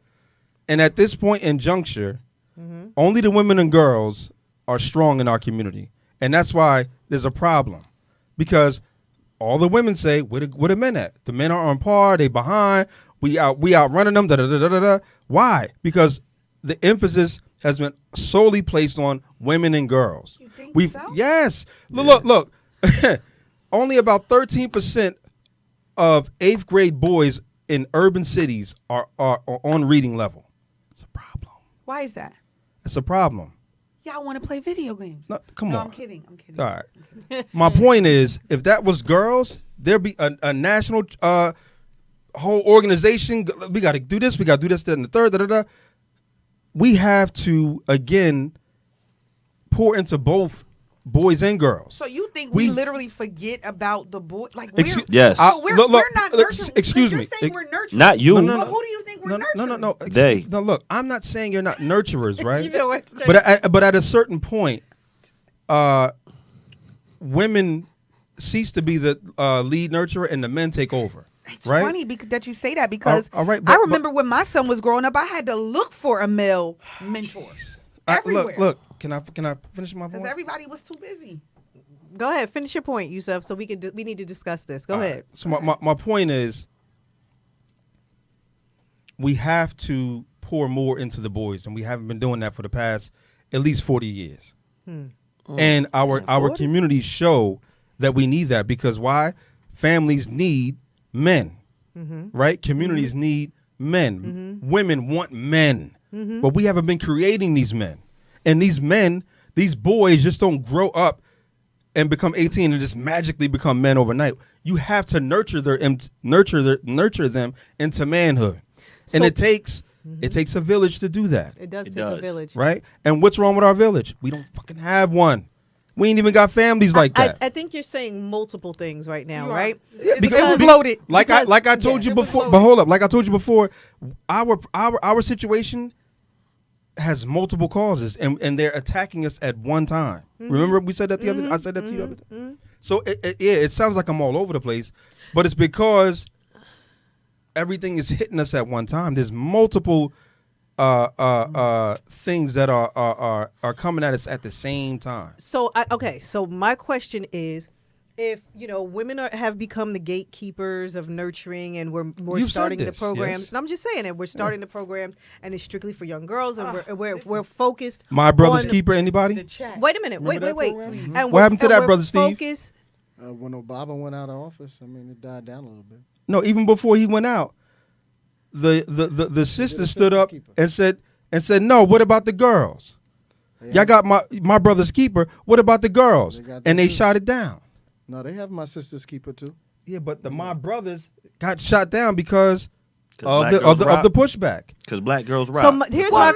And at this point in juncture, only the women and girls are strong in our community, and that's why there's a problem, because all the women say, where the men at? The men are on par. They behind. We outrunning them. Why? Because the emphasis has been solely placed on women and girls. You think so? Yes. Look. Only about 13% of 8th grade boys in urban cities are on reading level. It's a problem. Why is that? It's a problem. Y'all want to play video games? No, come on. I'm kidding. All right. My point is, if that was girls, there'd be a national whole organization. We got to do this. We got to do this, that, and the third. We have to, again, pour into both boys and girls. So you think we literally forget about the boy? Like yes. So we're not nurturing. Excuse me. You're saying we're nurturing. Not you. No. Who do you think we're nurturing? No. They. No, look. I'm not saying you're not nurturers, right? You know what? But at a certain point, women cease to be the lead nurturer and the men take over. It's right? funny that you say that because all right, I remember when my son was growing up, I had to look for a male mentor everywhere. Look. Can I finish my point? Because everybody was too busy. Go ahead, finish your point, Yusuf. So we need to discuss this. Go ahead. So my point is, we have to pour more into the boys, and we haven't been doing that for the past at least 40 years. And our communities show that we need that, because why? Families need men, right? Communities need men. Women want men, but we haven't been creating these men. And these men, these boys just don't grow up and become 18 and just magically become men overnight. You have to nurture them into manhood. And it takes a village to do that. It does take a village. Right? And what's wrong with our village? We don't fucking have one. We ain't even got families like that. I think you're saying multiple things right now, right? Yeah, because it was loaded. Like I told you before, but hold up. Like I told you before, our situation has multiple causes, and they're attacking us at one time. Remember we said that the other. I said that to you the other day. So it sounds like I'm all over the place, but it's because everything is hitting us at one time. There's multiple things that are coming at us at the same time. So So my question is, if women have become the gatekeepers of nurturing, and we're starting the programs, and I'm just saying it, we're starting the programs, and it's strictly for young girls, and we're focused. My Brother's Keeper, anybody? Wait a minute, wait. And what happened to that, Brother Steve? When Obama went out of office, it died down a little bit. No, even before he went out, the sister stood up and said, no, what about the girls? Y'all got my brother's keeper. What about the girls? And they shot it down. No, they have my sister's keeper too. Yeah, but my brothers got shot down because of the pushback. Because black girls rock. So here's my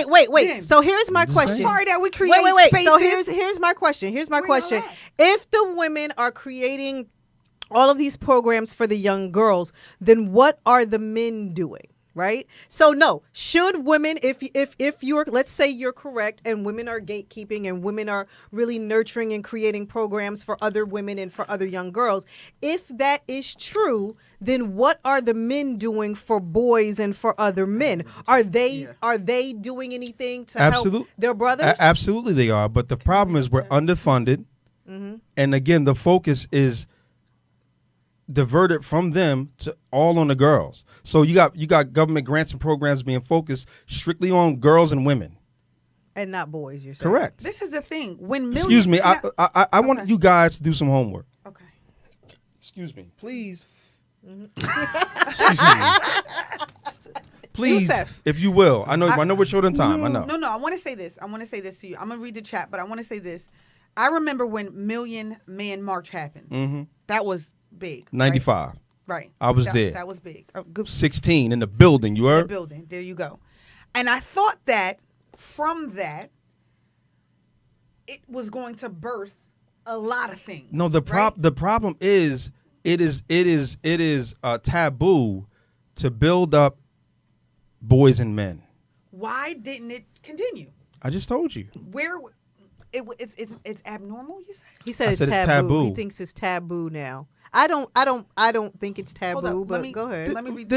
wait. So here's my question. Sorry that we create spaces. So here's my question. If the women are creating all of these programs for the young girls, then what are the men doing? Right? So no, should women, if you're, let's say you're correct and women are gatekeeping and women are really nurturing and creating programs for other women and for other young girls, if that is true, then what are the men doing for boys and for other men? Are they doing anything to help their brothers? Absolutely they are, but the problem is we're underfunded. Mm-hmm. And again, the focus is diverted from them to all on the girls. So you got government grants and programs being focused strictly on girls and women, and not boys. You're saying correct? This is the thing. When millions, excuse me, I want you guys to do some homework. Okay. Excuse me, please. Mm-hmm. Excuse me. Please, Yusef, if you will. I know we're short on time. I know. No. I want to say this. To you. I'm gonna read the chat, but I want to say this. I remember when Million Man March happened. Mm-hmm. That was big. 95. Right. I was there. That was big. 16 in the building. You heard? The building. There you go. And I thought that from that, it was going to birth a lot of things. No, the problem is it is a taboo to build up boys and men. Why didn't it continue? I just told you. Where it's abnormal. You said. He said it's taboo. He thinks it's taboo now. I don't think it's taboo. But go ahead. Let me read.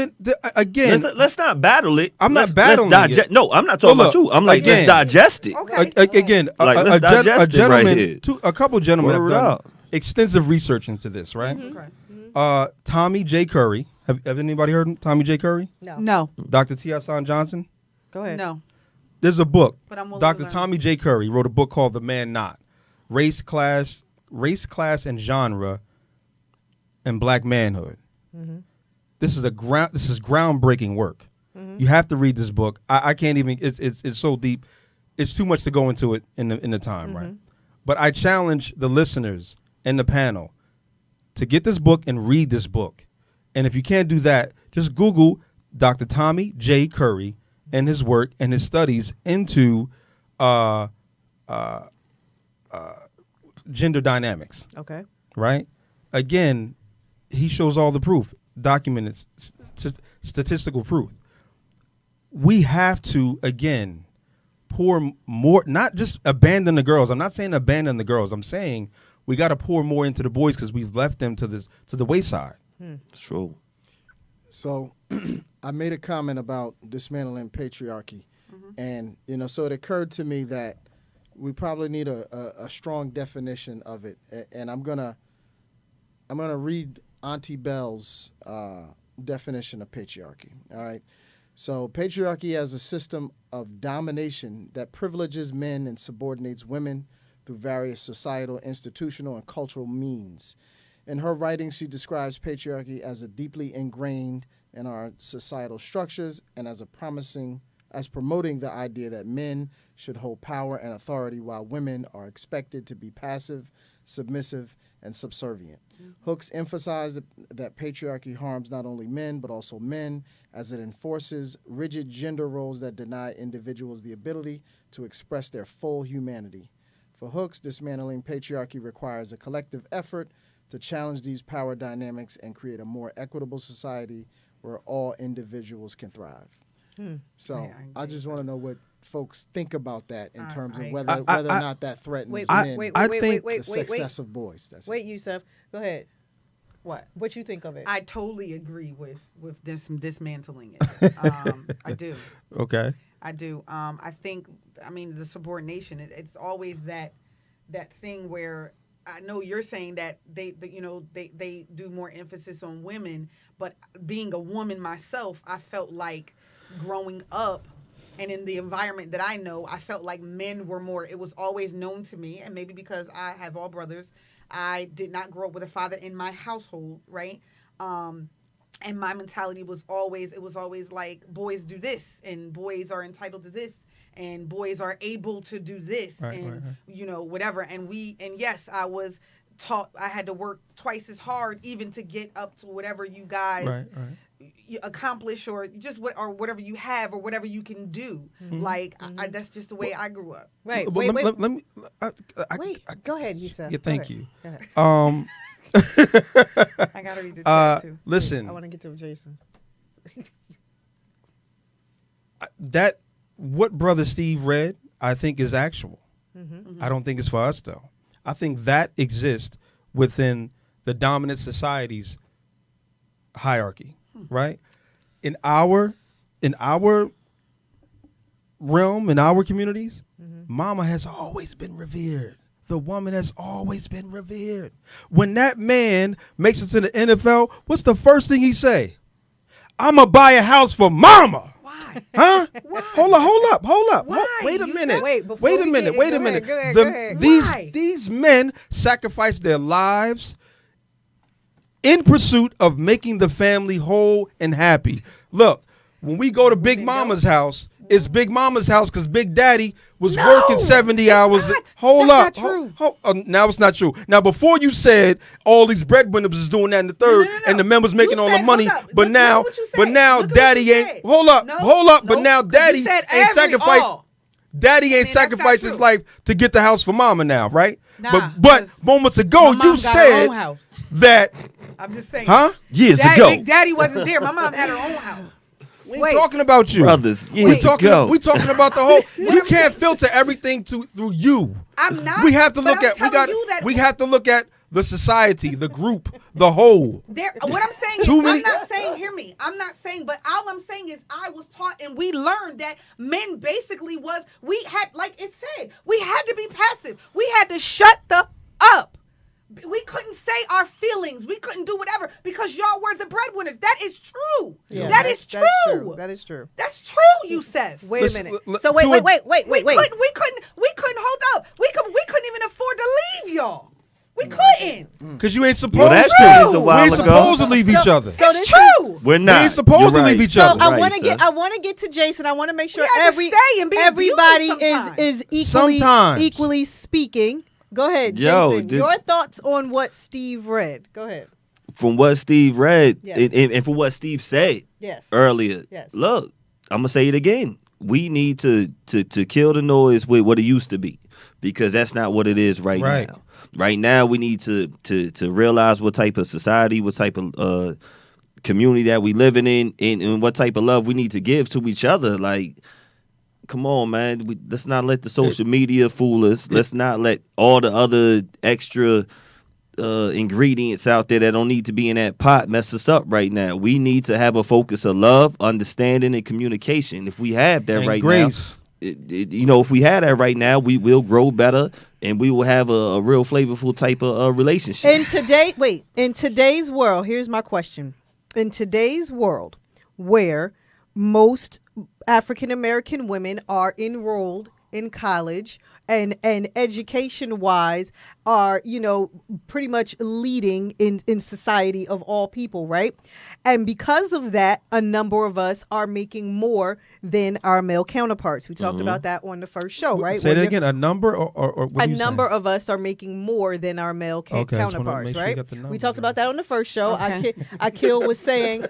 Again, let's not battle it. I'm not battling it. No, I'm not talking about you. I'm like, let's digest it. Okay. Again, like, a gentleman, right a couple gentlemen have done extensive research into this, right? Mm-hmm. Okay. Mm-hmm. Tommy J. Curry. Have anybody heard of Tommy J. Curry? No. Dr. T. Hassan Johnson? Go ahead. No. There's a book. But I'm Dr. Tommy J. Curry wrote a book called The Man Not. Race, Class, and Genre and Black Manhood. Mm-hmm. This is groundbreaking work. Mm-hmm. You have to read this book. I can't even. It's so deep. It's too much to go into it in the time, mm-hmm. right? But I challenge the listeners and the panel to get this book and read this book. And if you can't do that, just Google Dr. Tommy J. Curry and his work and his studies into gender dynamics. Okay. Right? Again, he shows all the proof, documented statistical proof. We have to, again, pour more, not just abandon the girls. I'm not saying abandon the girls. I'm saying we got to pour more into the boys because we've left them to the wayside. True. So I made a comment about dismantling patriarchy. Mm-hmm. And, so it occurred to me that we probably need a strong definition of it. And I'm gonna read Auntie Belle's definition of patriarchy. All right. So patriarchy as a system of domination that privileges men and subordinates women through various societal, institutional, and cultural means. In her writings, she describes patriarchy as a deeply ingrained in our societal structures and as promoting the idea that men should hold power and authority while women are expected to be passive, submissive, and subservient. Mm-hmm. Hooks emphasized that patriarchy harms not only men, but also men, as it enforces rigid gender roles that deny individuals the ability to express their full humanity. For Hooks, dismantling patriarchy requires a collective effort to challenge these power dynamics and create a more equitable society where all individuals can thrive. So I just want to know what folks think about that in terms of whether or not that threatens the success of boys. Wait, Yusef, go ahead. What you think of it? I totally agree with this dismantling it. I do. Okay. I do. I think. I mean, the subordination. It's always that thing where I know you're saying that they do more emphasis on women, but being a woman myself, I felt like growing up and in the environment that I know, I felt like men were more. It was always known to me, and maybe because I have all brothers, I did not grow up with a father in my household, right? And my mentality was always like, boys do this and boys are entitled to this and boys are able to do this you know, whatever. And yes, I was taught I had to work twice as hard even to get up to whatever you guys you accomplish or just whatever you have or whatever you can do. Like that's just the way I grew up. Right. Wait. Let me. Go ahead, Yusef. Yeah, thank you. Go ahead. I gotta read the chat too. Listen, I want to get to Jason. That what Brother Steve read, I think is actual. I don't think it's for us though. I think that exists within the dominant society's hierarchy, right? In our realm, in our communities, mama has always been revered. The woman has always been revered. When that man makes it to the NFL, what's the first thing he say? I'm going to buy a house for mama. Why? Huh? Why? Hold up. Why? Wait a minute. Wait a minute. Go ahead. These men sacrifice their lives in pursuit of making the family whole and happy. Look, when we go to Big Mama's house, it's Big Mama's house because Big Daddy was working 70 hours. Hold up. That's not true. Now it's not true. Now, before you said all these breadwinners is doing that in the third and the men was making all the money, but now Daddy ain't. Hold up. But now Daddy ain't sacrificed. Daddy ain't sacrificed his life to get the house for Mama now, right? But moments ago you said that. I'm just saying. Huh? Years ago. Big Daddy wasn't there. My mom had her own house. We ain't talking about you, brothers. We talking about the whole. You can't filter everything through you. I'm not. We have to look at. We have to look at the society, the group, the whole. What I'm saying is, I'm not saying. Hear me. I'm not saying. But all I'm saying is, I was taught and we learned that men basically we had, like it said, we had to be passive. We had to shut the up. We couldn't say our feelings. We couldn't do whatever because y'all were the breadwinners. That is true. Yeah, that is true. That is true. That's true, Yusef. Wait a minute. So wait. We couldn't hold up. We couldn't even afford to leave y'all. We couldn't. Because you ain't supposed that's to. true. We ain't supposed to leave each other. So it's true. We're not. We ain't supposed to leave each other. So I want to get to Jason. I want to make sure everybody is equally speaking. Go ahead, Jason. Your thoughts on what Steve read. Go ahead. From what Steve read, yes. and from what Steve said earlier. Yes. Look, I'm gonna say it again. We need to kill the noise with what it used to be, because that's not what it is right now. Right now, we need to realize what type of society, what type of community that we living in, and what type of love we need to give to each other. Like, come on, man. Let's not let the social media fool us. Let's not let all the other extra ingredients out there that don't need to be in that pot mess us up right now. We need to have a focus of love, understanding, and communication. If we have that now, if we have that right now, we will grow better and we will have a real flavorful type of relationship. In today's world, here's my question. In today's world, where most African American women are enrolled in college and education wise are, pretty much leading in society of all people, right? And because of that, a number of us are making more than our male counterparts. We talked about that on the first show, right? Say that again. A number or what a number of us are making more than our male counterparts, right? We talked about that on the first show. Okay. Akil was saying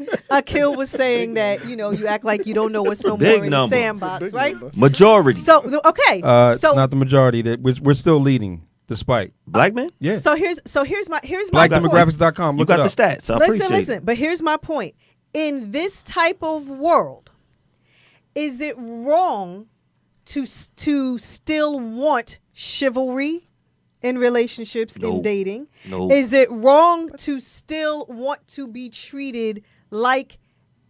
that you act like you don't know what's no more in the sandbox, right? Majority. So okay, it's not the majority. That we're still leading. Despite black men, yeah. So here's my BlackDemographics.com. You got the stats. I appreciate it. But here's my point. In this type of world, is it wrong to still want chivalry in relationships, in dating? No. Is it wrong to still want to be treated like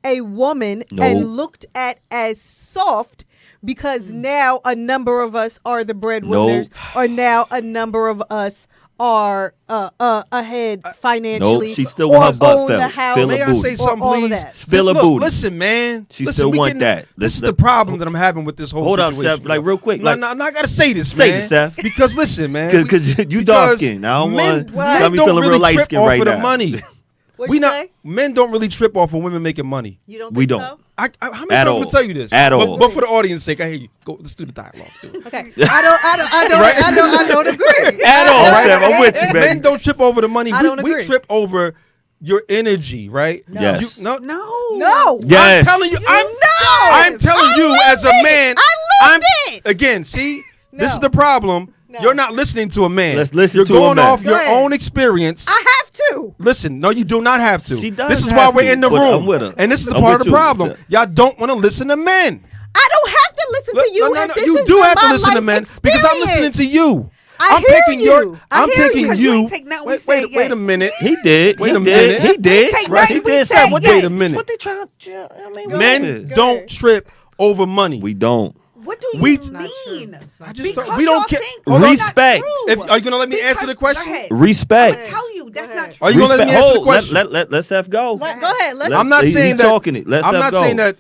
a woman and looked at as soft? Because now a number of us are the breadwinners, or now a number of us are ahead financially. She still want her butt felt. May I say something, please? Spill a booty. Listen, man. She still want that. This is the problem that I'm having with this whole situation. Hold up, Seth. Like, real quick. No, I got to say this, man. Say this, Seth. Because, listen, man. Because you dark skin. I don't want me feeling real light skin right now. Money. Men don't really trip off of women making money. You don't think so? How many times I'm gonna tell you this? At all. But for the audience sake, I hear you. Go. Let's do the dialogue. Okay. I don't agree. At all, Right? Sam. I'm with you, baby. Men don't trip over the money. I don't agree. We trip over your energy, right? No. Yes. No. Yes. I'm telling you. I'm telling you as a man. I loved it. Again, see, this is the problem. No. You're not listening to a man. Let's listen You're to a going man. off your own experience. I have to. Listen, no, you do not have to. She does. This is why we're in the room. I'm with her. And this is the I'm part of with the you. problem. Y'all don't want to listen to men. I don't have to listen to you. No, if this you is do from have to my listen to life men experience. because I'm listening to you. I'm taking you. I'm taking you. Wait a minute. He did. Wait a He minute. did. He did. Right. He did. Sam, What wait they- a minute. What they trying to? I mean, Men don't trip over money. We don't. What do you mean? I just we don't care. Respect. Are you gonna let me answer the question? Respect. I tell you, that's not true. Are you gonna let me answer the question? Let's F go. Go ahead. I'm not saying that. Talking it. Let's I'm F not go. saying that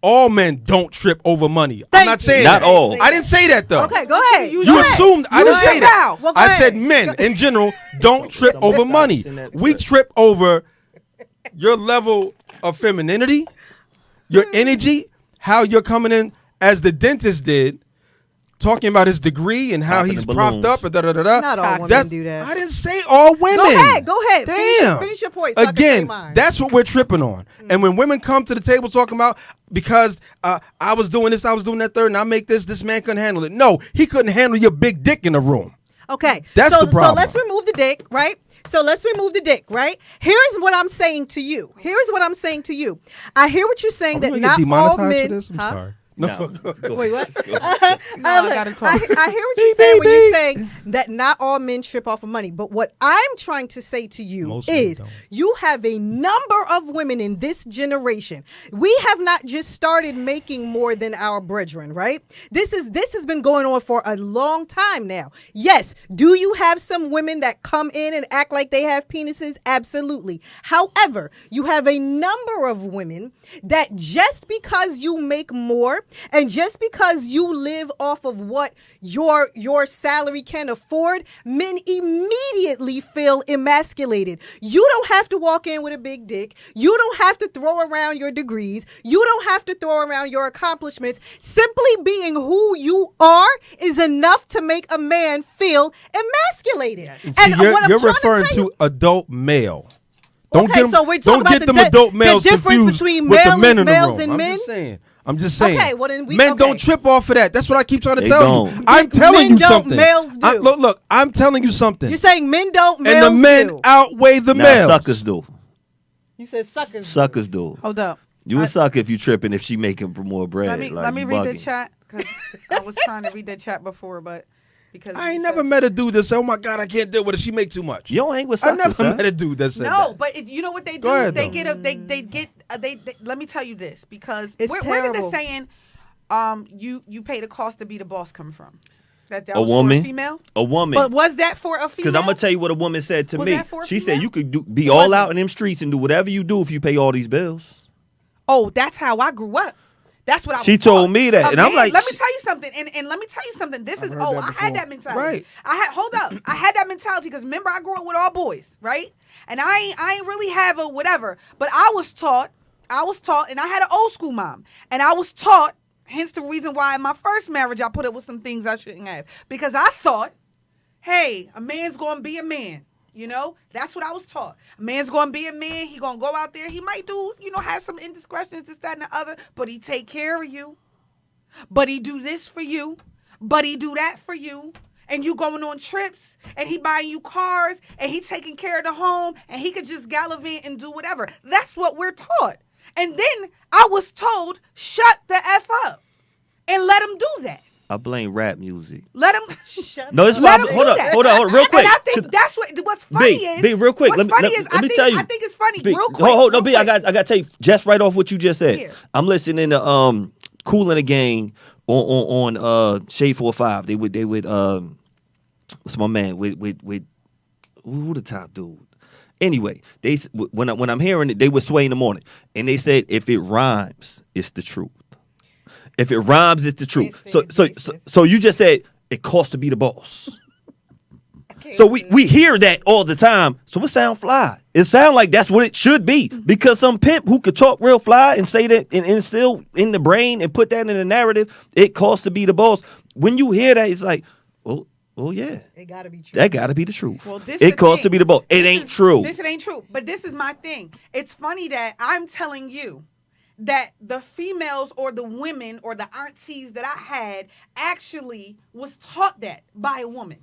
all men don't trip over money. I'm not saying Not that. all. I didn't say that though. Okay, go ahead. You assumed I didn't say that. Well, go I ahead. said men in general don't trip over money. We trip over your level of femininity, your energy, how you're coming in as the dentist did, talking about his degree and how Popping he's the propped up and da-da-da-da. Not all women do that. I didn't say all women. Go ahead. Damn. Finish your point. So I can say Again, mine. that's what we're tripping on. And when women come to the table talking about because I was doing this, I was doing that third, and I make this man couldn't handle it. No, he couldn't handle your big dick in the room. Okay. That's the problem. So let's remove the dick, right? Here's what I'm saying to you. I hear what you're saying that not all men. I'm sorry. No. Wait, what? I gotta talk. I hear what you're saying when you're saying that not all men trip off of money. But what I'm trying to say to you is you have a number of women in this generation. We have not just started making more than our brethren, right? This has been going on for a long time now. Yes, do you have some women that come in and act like they have penises? Absolutely. However, you have a number of women that just because you make more and just because you live off of what your salary can afford, men immediately feel emasculated. You don't have to walk in with a big dick. You don't have to throw around your degrees. You don't have to throw around your accomplishments. Simply being who you are is enough to make a man feel emasculated. And you're referring to adult male. Don't Okay, get so we're talking don't get about them adult males the difference confused between with the male- men in the males room. and men? I'm just saying. Okay, well then men don't trip off of that. That's what I keep trying to They tell you. don't. I'm telling Men you don't, something. males do. Look, I'm telling you something. You're saying men don't, males And the men do. outweigh the Now males. suckers do. You said suckers. Suckers do. Hold up. You would suck if you tripping if she making more bread. Let me you read the bugging. chat because I was trying to read the chat before, but because I ain't never met a dude that said, "Oh my God, I can't deal with it. She make too much." You don't hang with I suckers. never met a dude that said no, that. but you know what they do? Go ahead, they though. get they let me tell you this because It's where did the terrible. saying you pay the cost to be the boss come from? That A was woman. for a female? A woman. But was that for a female? Because I'm gonna tell you what a woman said to Was me. that for a She said female? you could be all out in them streets and do whatever you do if you pay all these bills. Oh, that's how I grew up. That's what I was She told taught. me that, A and I'm man- like, let me tell you something, and let me tell you something. This is I had that mentality. Right. Hold up. I had that mentality because remember I grew up with all boys, right? And I ain't really have a whatever, but I was taught, and I had an old school mom, and I was taught. Hence the reason why in my first marriage I put up with some things I shouldn't have because I thought, hey, a man's gonna be a man. You know, that's what I was taught. A man's going to be a man. He going to go out there. He might do, have some indiscretions, this, that, and the other, but he take care of you. But he do this for you. But he do that for you. And you going on trips, and he buying you cars, and he taking care of the home, and he could just gallivant and do whatever. That's what we're taught. And then I was told, shut the F up and let him do that. I blame rap music. Let him. No, it's let why. him Hold do up, that. hold on, real quick. And I think that's what's funny is. B, real quick. What's funny is I think it's funny. B, Real quick. Hold on, B. I got to tell you just right off what you just said. Yeah. I'm listening to Kool and the Gang on Shade 4-5. They would what's my man with who the top dude. Anyway, when I'm hearing it, they would sway in the morning, and they said if it rhymes, it's the truth. If it rhymes, it's the truth. So you just said it costs to be the boss. So we hear that all the time. So it sound fly. It sound like that's what it should be. Because some pimp who could talk real fly and say that and instill in the brain and put that in the narrative, it costs to be the boss. When you hear that, it's like, oh yeah. It gotta be true. That gotta be the truth. Well, it costs to be the boss. It ain't true. It ain't true. But this is my thing. It's funny that I'm telling you that the females or the women or the aunties that I had actually was taught that by a woman.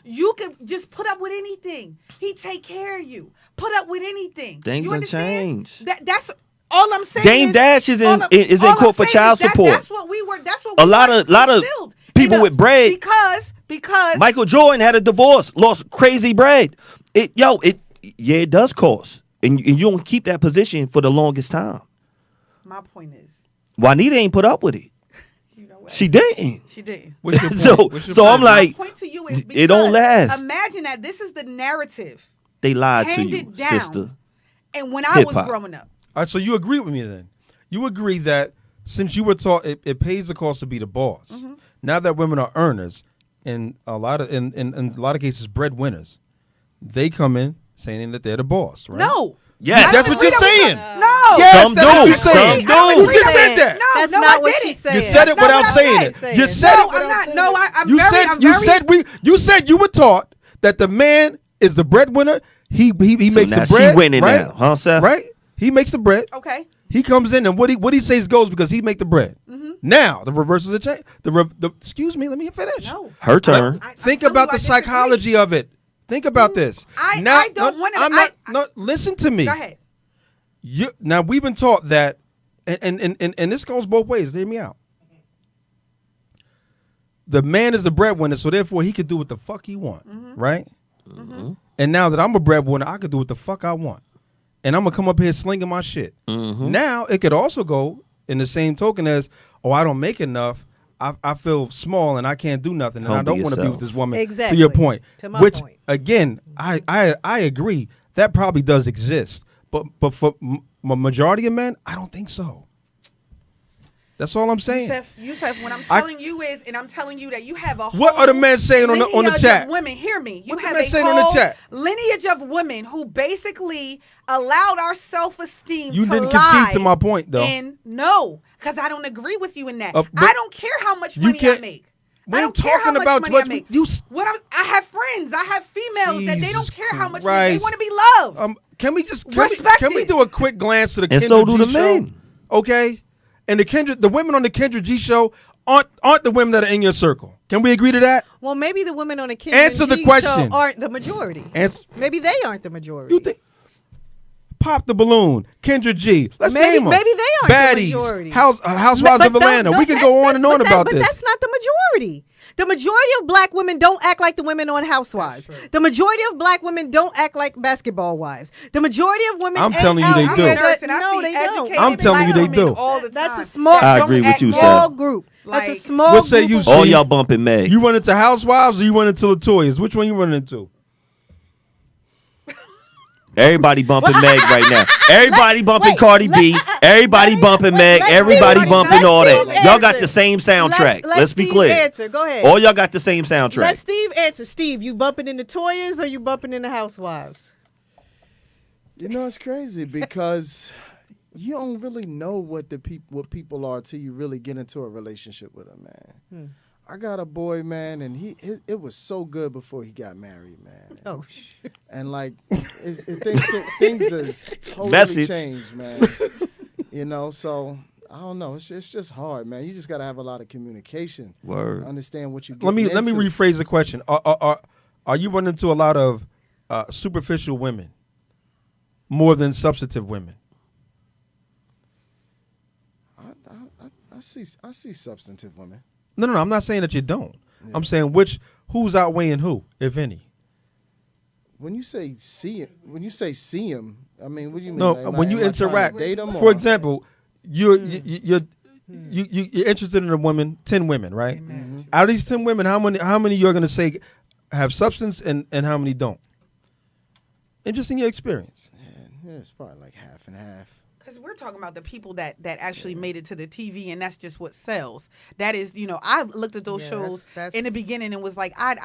You could just put up with anything. He take care of you. Put up with anything. Things you don't change. That's all I'm saying. Dame Dash is in court for child support. That's what we were. That's what we a lot of people with bread. Because Michael Jordan had a divorce, lost crazy bread. It does cost. And you don't keep that position for the longest time. My point is, Juanita ain't put up with it. You know what? She didn't. What's your point? So I'm like, my point to you is it don't last. Imagine that this is the narrative. They lied to you, handed down. sister. And when I was growing up. All right, so you agree with me then? You agree that since you were taught it pays the cost to be the boss. Mm-hmm. Now that women are earners, in a lot of cases breadwinners, they come in saying that they're the boss, right? No. Yes. That's what you're saying. No. Yes, Some that's what you're saying. do. You just said that. No, That's not what she said. You said it without saying it. You said it. I'm not. No, I'm You very. said you said you were taught that the man is the breadwinner. He makes now the bread. She winning right? now, huh, Seth? Right? He makes the bread. Okay. He comes in and what he says goes because he make the bread. Mm-hmm. Now the reverse is a change. Excuse me, let me finish. No. Her turn. Think about the psychology of it. Think about this. I don't want to. I'm not. No, listen to me. Go ahead. Now we've been taught that, and this goes both ways. Hear me out. The man is the breadwinner, so therefore he can do what the fuck he want, right? Mm-hmm. And now that I'm a breadwinner, I can do what the fuck I want, and I'm gonna come up here slinging my shit. Mm-hmm. Now it could also go in the same token as, I don't make enough. I feel small and I can't do nothing, and I don't want to be with this woman. Exactly. To your point, To my point. Again, I agree that probably does exist, but for majority of men, I don't think so. That's all I'm saying. Yusef, what I'm telling you is, and I'm telling you that you have a whole What are the men saying on the chat? Of women, hear me. You What have the men a saying on whole the chat? lineage of women who basically allowed our self-esteem You to didn't lie. concede to my point, though. And no, because I don't agree with you in that. But I don't care how much money I make. I don't care how much money I make. I have friends. I have females that they don't care how much money. They want to be loved. Can we do a quick glance to the And Kendra so do G the show? men. Okay, and the women on the Kendra G show aren't the women that are in your circle. Can we agree to that? Well, maybe the women on the Kendra Answer the G question. show aren't the majority. Maybe they aren't the majority. You think? Pop the balloon, Kendra G. Let's Maybe- name them. maybe they aren't the Baddies, majority. Housewives But of Atlanta. We can go on and on about but this. that's not the majority. The majority of black women don't act like the women on Housewives. The majority of black women don't act like basketball wives. The majority of women. I'm telling you they do. No, they don't. I'm telling you they do. That's a small. I agree with you, small Seth. group. That's a small. What say you? group of All Steve? y'all bumping Meg. You run into Housewives or you run into Latoya's? Which one you running into? Everybody bumping Meg right now. Everybody bumping Cardi B. Everybody bumping Meg. Everybody bumping all that. Y'all got the same soundtrack. Let's be Steve clear. Answer. Go ahead. All y'all got the same soundtrack. Let Steve answer. Steve, you bumping into Toyas or you bumping into Housewives? You know, it's crazy because you don't really know what people are till you really get into a relationship with them, man. I got a boy, man, and it was so good before he got married, man. Oh, shit. And like things has totally Message. changed, man. You know, so I don't know. It's just hard, man. You just got to have a lot of communication. Word. Understand what you. Let me into. rephrase the question. Are you running into a lot of superficial women more than substantive women? I see substantive women. No. I'm not saying that you don't. Yeah. I'm saying who's outweighing who, if any. When you say see him, I mean, what do you mean? No, Like, when you am I trying to interact. date 'em, For or- example, you're interested in a woman, 10 women, right? Mm-hmm. Out of these 10 women, how many you're gonna say have substance and how many don't? And just in your experience. Yeah, it's probably like half and half. Because we're talking about the people that actually made it to the TV, and that's just what sells. That is, I looked at those shows in the beginning and was like, I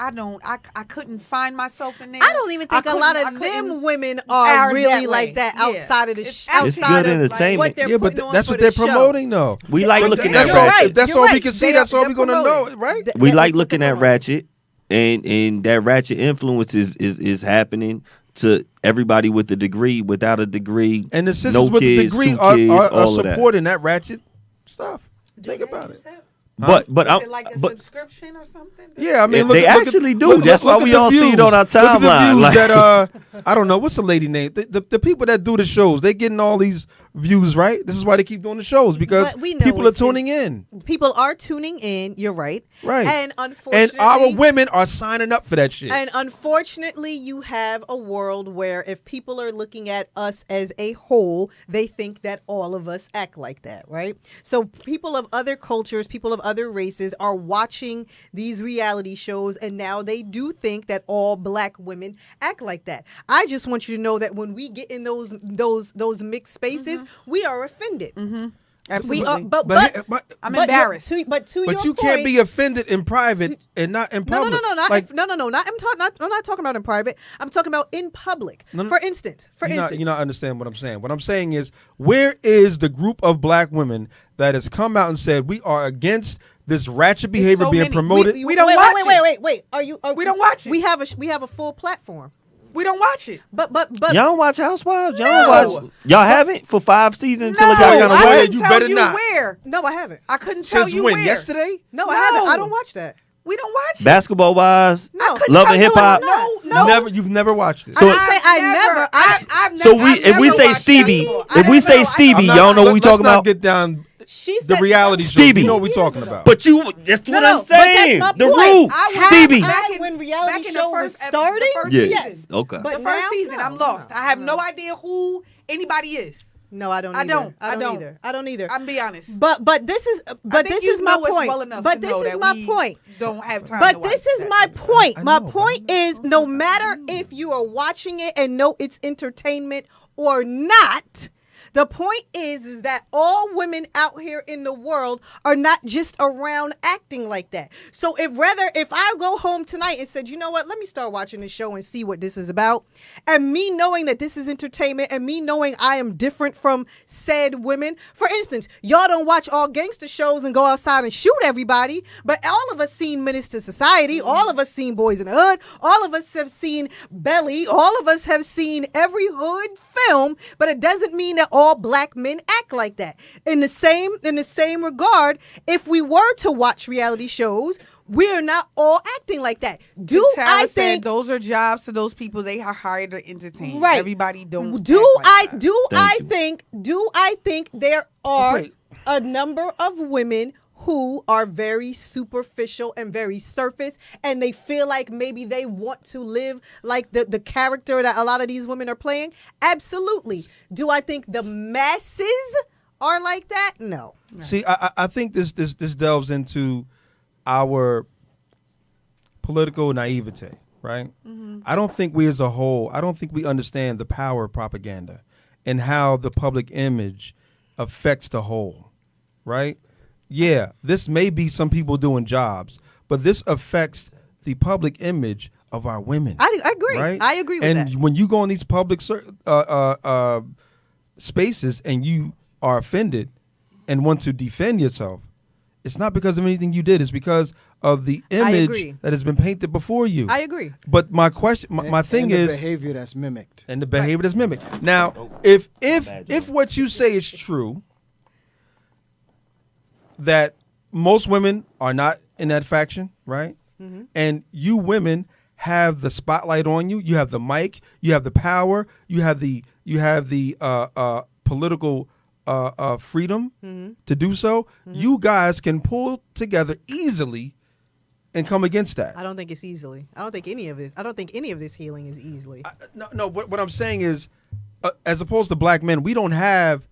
couldn't find myself in there. I don't even think a lot of them women are really like that outside of the outside good of entertainment. what they're putting on that's for what they're the show. promoting, though. We like looking at Ratchet. Ratchet. If that's all we can see, that's all we're going to know, right? We like looking at Ratchet, and that Ratchet influence is happening to everybody with a degree, without a degree, and the sisters no with kids, the degree 2 are all of that. supporting that Ratchet stuff. Think about it. But Is it like a subscription or something? Yeah, I mean, they actually do. That's why we all see it on our timeline. Look at the views that, I don't know, what's the lady name? The people that do the shows, they getting all these views, right? This is why they keep doing the shows, because people are tuning in. People are tuning in. You're right. Right. And unfortunately, and our women are signing up for that shit. And unfortunately, you have a world where if people are looking at us as a whole, they think that all of us act like that, right? So people of other cultures, people of other races are watching these reality shows, and now they do think that all black women act like that. I just want you to know that when we get in those mixed spaces, we are offended. Absolutely. We are, but I'm embarrassed. But you point, can't be offended in private and not in public. No, I'm not talking about in private. I'm talking about in public. For instance, you not understand what I'm saying. What I'm saying is, where is the group of black women that has come out and said we are against this ratchet behavior being promoted? We don't watch it. Wait. We don't watch it. We have a full platform. We don't watch it. But y'all don't watch Housewives? Y'all No. don't watch? Y'all haven't for 5 seasons No, until it got kind of I wet? couldn't tell you where. No, I haven't. I couldn't tell Since you when? where. Yesterday? No, I haven't. I don't watch that. We don't watch it. Basketball wise, No. Love and Hip Hop. No. You've never watched it. So- I've never. So if we say Stevie, y'all know what we talking Let's not about. get down She the said reality show. Stevie. You know what we're talking about. But that's what I'm saying. But that's my The point. roof, Stevie. Back when reality back in show the was first starting, Yes. Okay. But the first now, season, I'm lost. I have no idea who anybody is. No, I don't. I don't. Either. I don't either. I'm be honest. But this is my point. Well enough But to this know is that my we point. Don't have time. But to watch this is that my type of point. I My know, point is, no matter if you are watching it and know it's entertainment or not, the point is that all women out here in the world are not just around acting like that. So if I go home tonight and said, you know what, let me start watching this show and see what this is about, and me knowing that this is entertainment and me knowing I am different from said women. For instance, y'all don't watch all gangster shows and go outside and shoot everybody, but all of us seen Menace to Society, all of us seen Boys in the Hood, all of us have seen Belly, all of us have seen every hood film, but it doesn't mean that all black men act like that. In the same regard, if we were to watch reality shows, we're not all acting like that. I think those are jobs to those people they are hired to entertain? Right. Everybody don't. I think there are a number of women who are very superficial and very surface, and they feel like maybe they want to live like the character that a lot of these women are playing? Absolutely. Do I think the masses are like that? No. See, I think this delves into our political naivete, right? Mm-hmm. I don't think we as a whole, I don't think we understand the power of propaganda and how the public image affects the whole, right? Yeah, this may be some people doing jobs, but this affects the public image of our women. I agree. Right? I agree with that. And when you go in these public spaces and you are offended and want to defend yourself, it's not because of anything you did. It's because of the image that has been painted before you. I agree. But my question, my thing is, the behavior that's mimicked. And the behavior that's mimicked. Now, if what you say is true, that most women are not in that faction, right? Mm-hmm. And you women have the spotlight on you. You have the mic. You have the power. You have the political freedom to do so. Mm-hmm. You guys can pull together easily and come against that. I don't think it's easily. I don't think any of this healing is easily. No. What I'm saying is, as opposed to black men, we don't have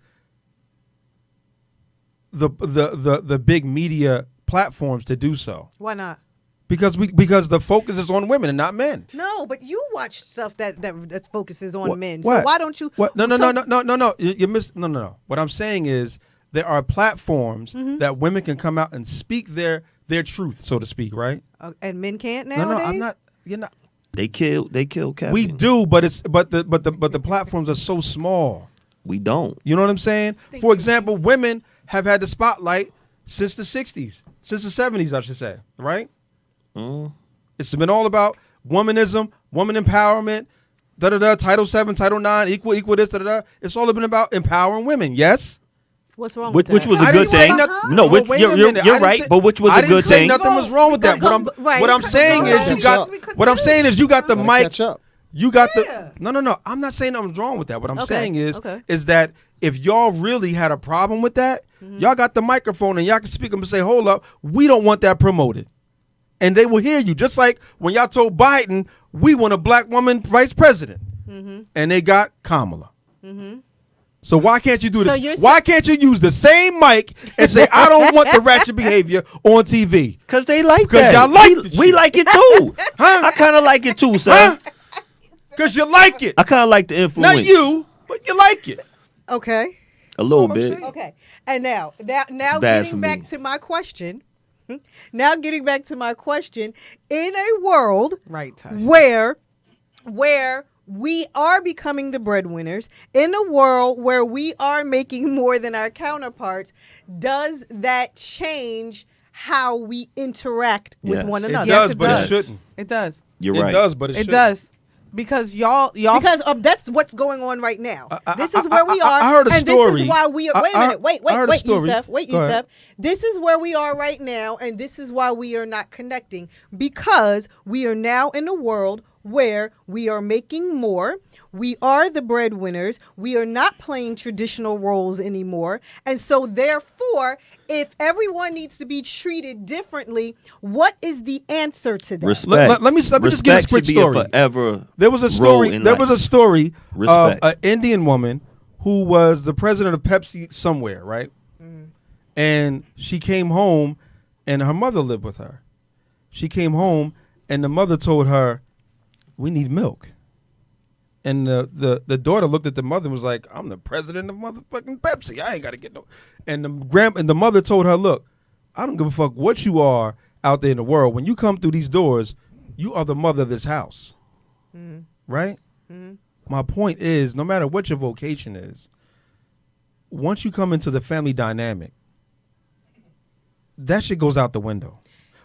the big media platforms to do so. Why not? Because the focus is on women and not men. No, but you watch stuff that focuses on men. What? So why don't you? What? No. You missed. No. What I'm saying is there are platforms that women can come out and speak their truth, so to speak, right? And men can't nowadays. No, I'm not. You're not. They kill Kevin. We do, but the platforms are so small. We don't. You know what I'm saying? For example, women have had the spotlight since the 60s, since the 70s, I should say, right? It's been all about womanism, woman empowerment, Title VII, Title IX, equal this, It's all been about empowering women. Yes. What's wrong with that? Which was a good thing. No, you're right. But which was a good thing. Nothing was wrong with that. What I'm saying is you got the mic. You got the no. I'm not saying nothing's wrong with that. What I'm saying is that if y'all really had a problem with that, y'all got the microphone and y'all can speak up and say, "Hold up, we don't want that promoted." And they will hear you. Just like when y'all told Biden, we want a black woman vice president. And they got Kamala. So why can't you do this? Why can't you use the same mic and say, I don't want the ratchet behavior on TV? Because they like that. Because y'all like we like it too. I kind of like it too, son. Because you like it. I kind of like the influence. Not you, but you like it. Okay. A little bit. Okay. And now getting back to my question. Now getting back to my question, in a world where we are becoming the breadwinners, in a world where we are making more than our counterparts, does that change how we interact with one another? It does, but it shouldn't. It does. You're right. It does, but it shouldn't. It does. Because y'all because that's what's going on right now. This is where we are. I heard a story. This is why we are. Wait a minute. Wait, Yusef. Wait, Go Yusef. ahead. This is where we are right now, and this is why we are not connecting, because we are now in a world where we are making more. We are the breadwinners. We are not playing traditional roles anymore. And so therefore, if everyone needs to be treated differently, what is the answer to that? Respect. Let me just give a quick story. There was a story of an Indian woman who was the president of Pepsi somewhere, right? And she came home and her mother lived with her. She came home and the mother told her, we need milk. And the daughter looked at the mother and was like, I'm the president of motherfucking Pepsi. I ain't got to get no. And the mother told her, look, I don't give a fuck what you are out there in the world. When you come through these doors, you are the mother of this house. Right? My point is, no matter what your vocation is, once you come into the family dynamic, that shit goes out the window.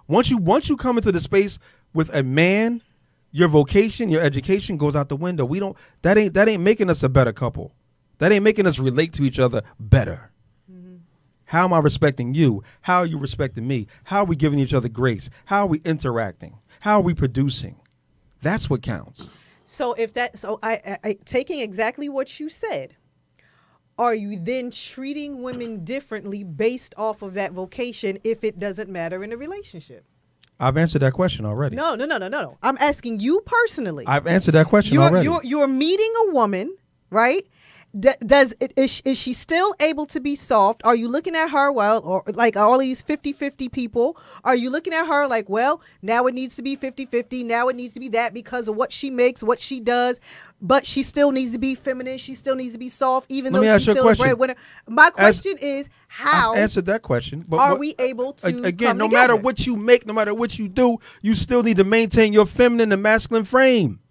Once you come into the space with a man, your vocation, your education goes out the window. That ain't making us a better couple. That ain't making us relate to each other better. How am I respecting you? How are you respecting me? How are we giving each other grace? How are we interacting? How are we producing? That's what counts. So I taking exactly what you said, are you then treating women differently based off of that vocation if it doesn't matter in a relationship? I've answered that question already. No. I'm asking you personally. I've answered that question already. You're meeting a woman, right? Is she still able to be soft? Are you looking at her, or like all these 50-50 people? Are you looking at her like, well, now it needs to be 50-50. Now it needs to be that because of what she makes, what she does. But she still needs to be feminine. She still needs to be soft, even though she's still a breadwinner. My question is, how? I've answered that question. But are we able to again? No together? matter what you make, no matter what you do, you still need to maintain your feminine and masculine frame.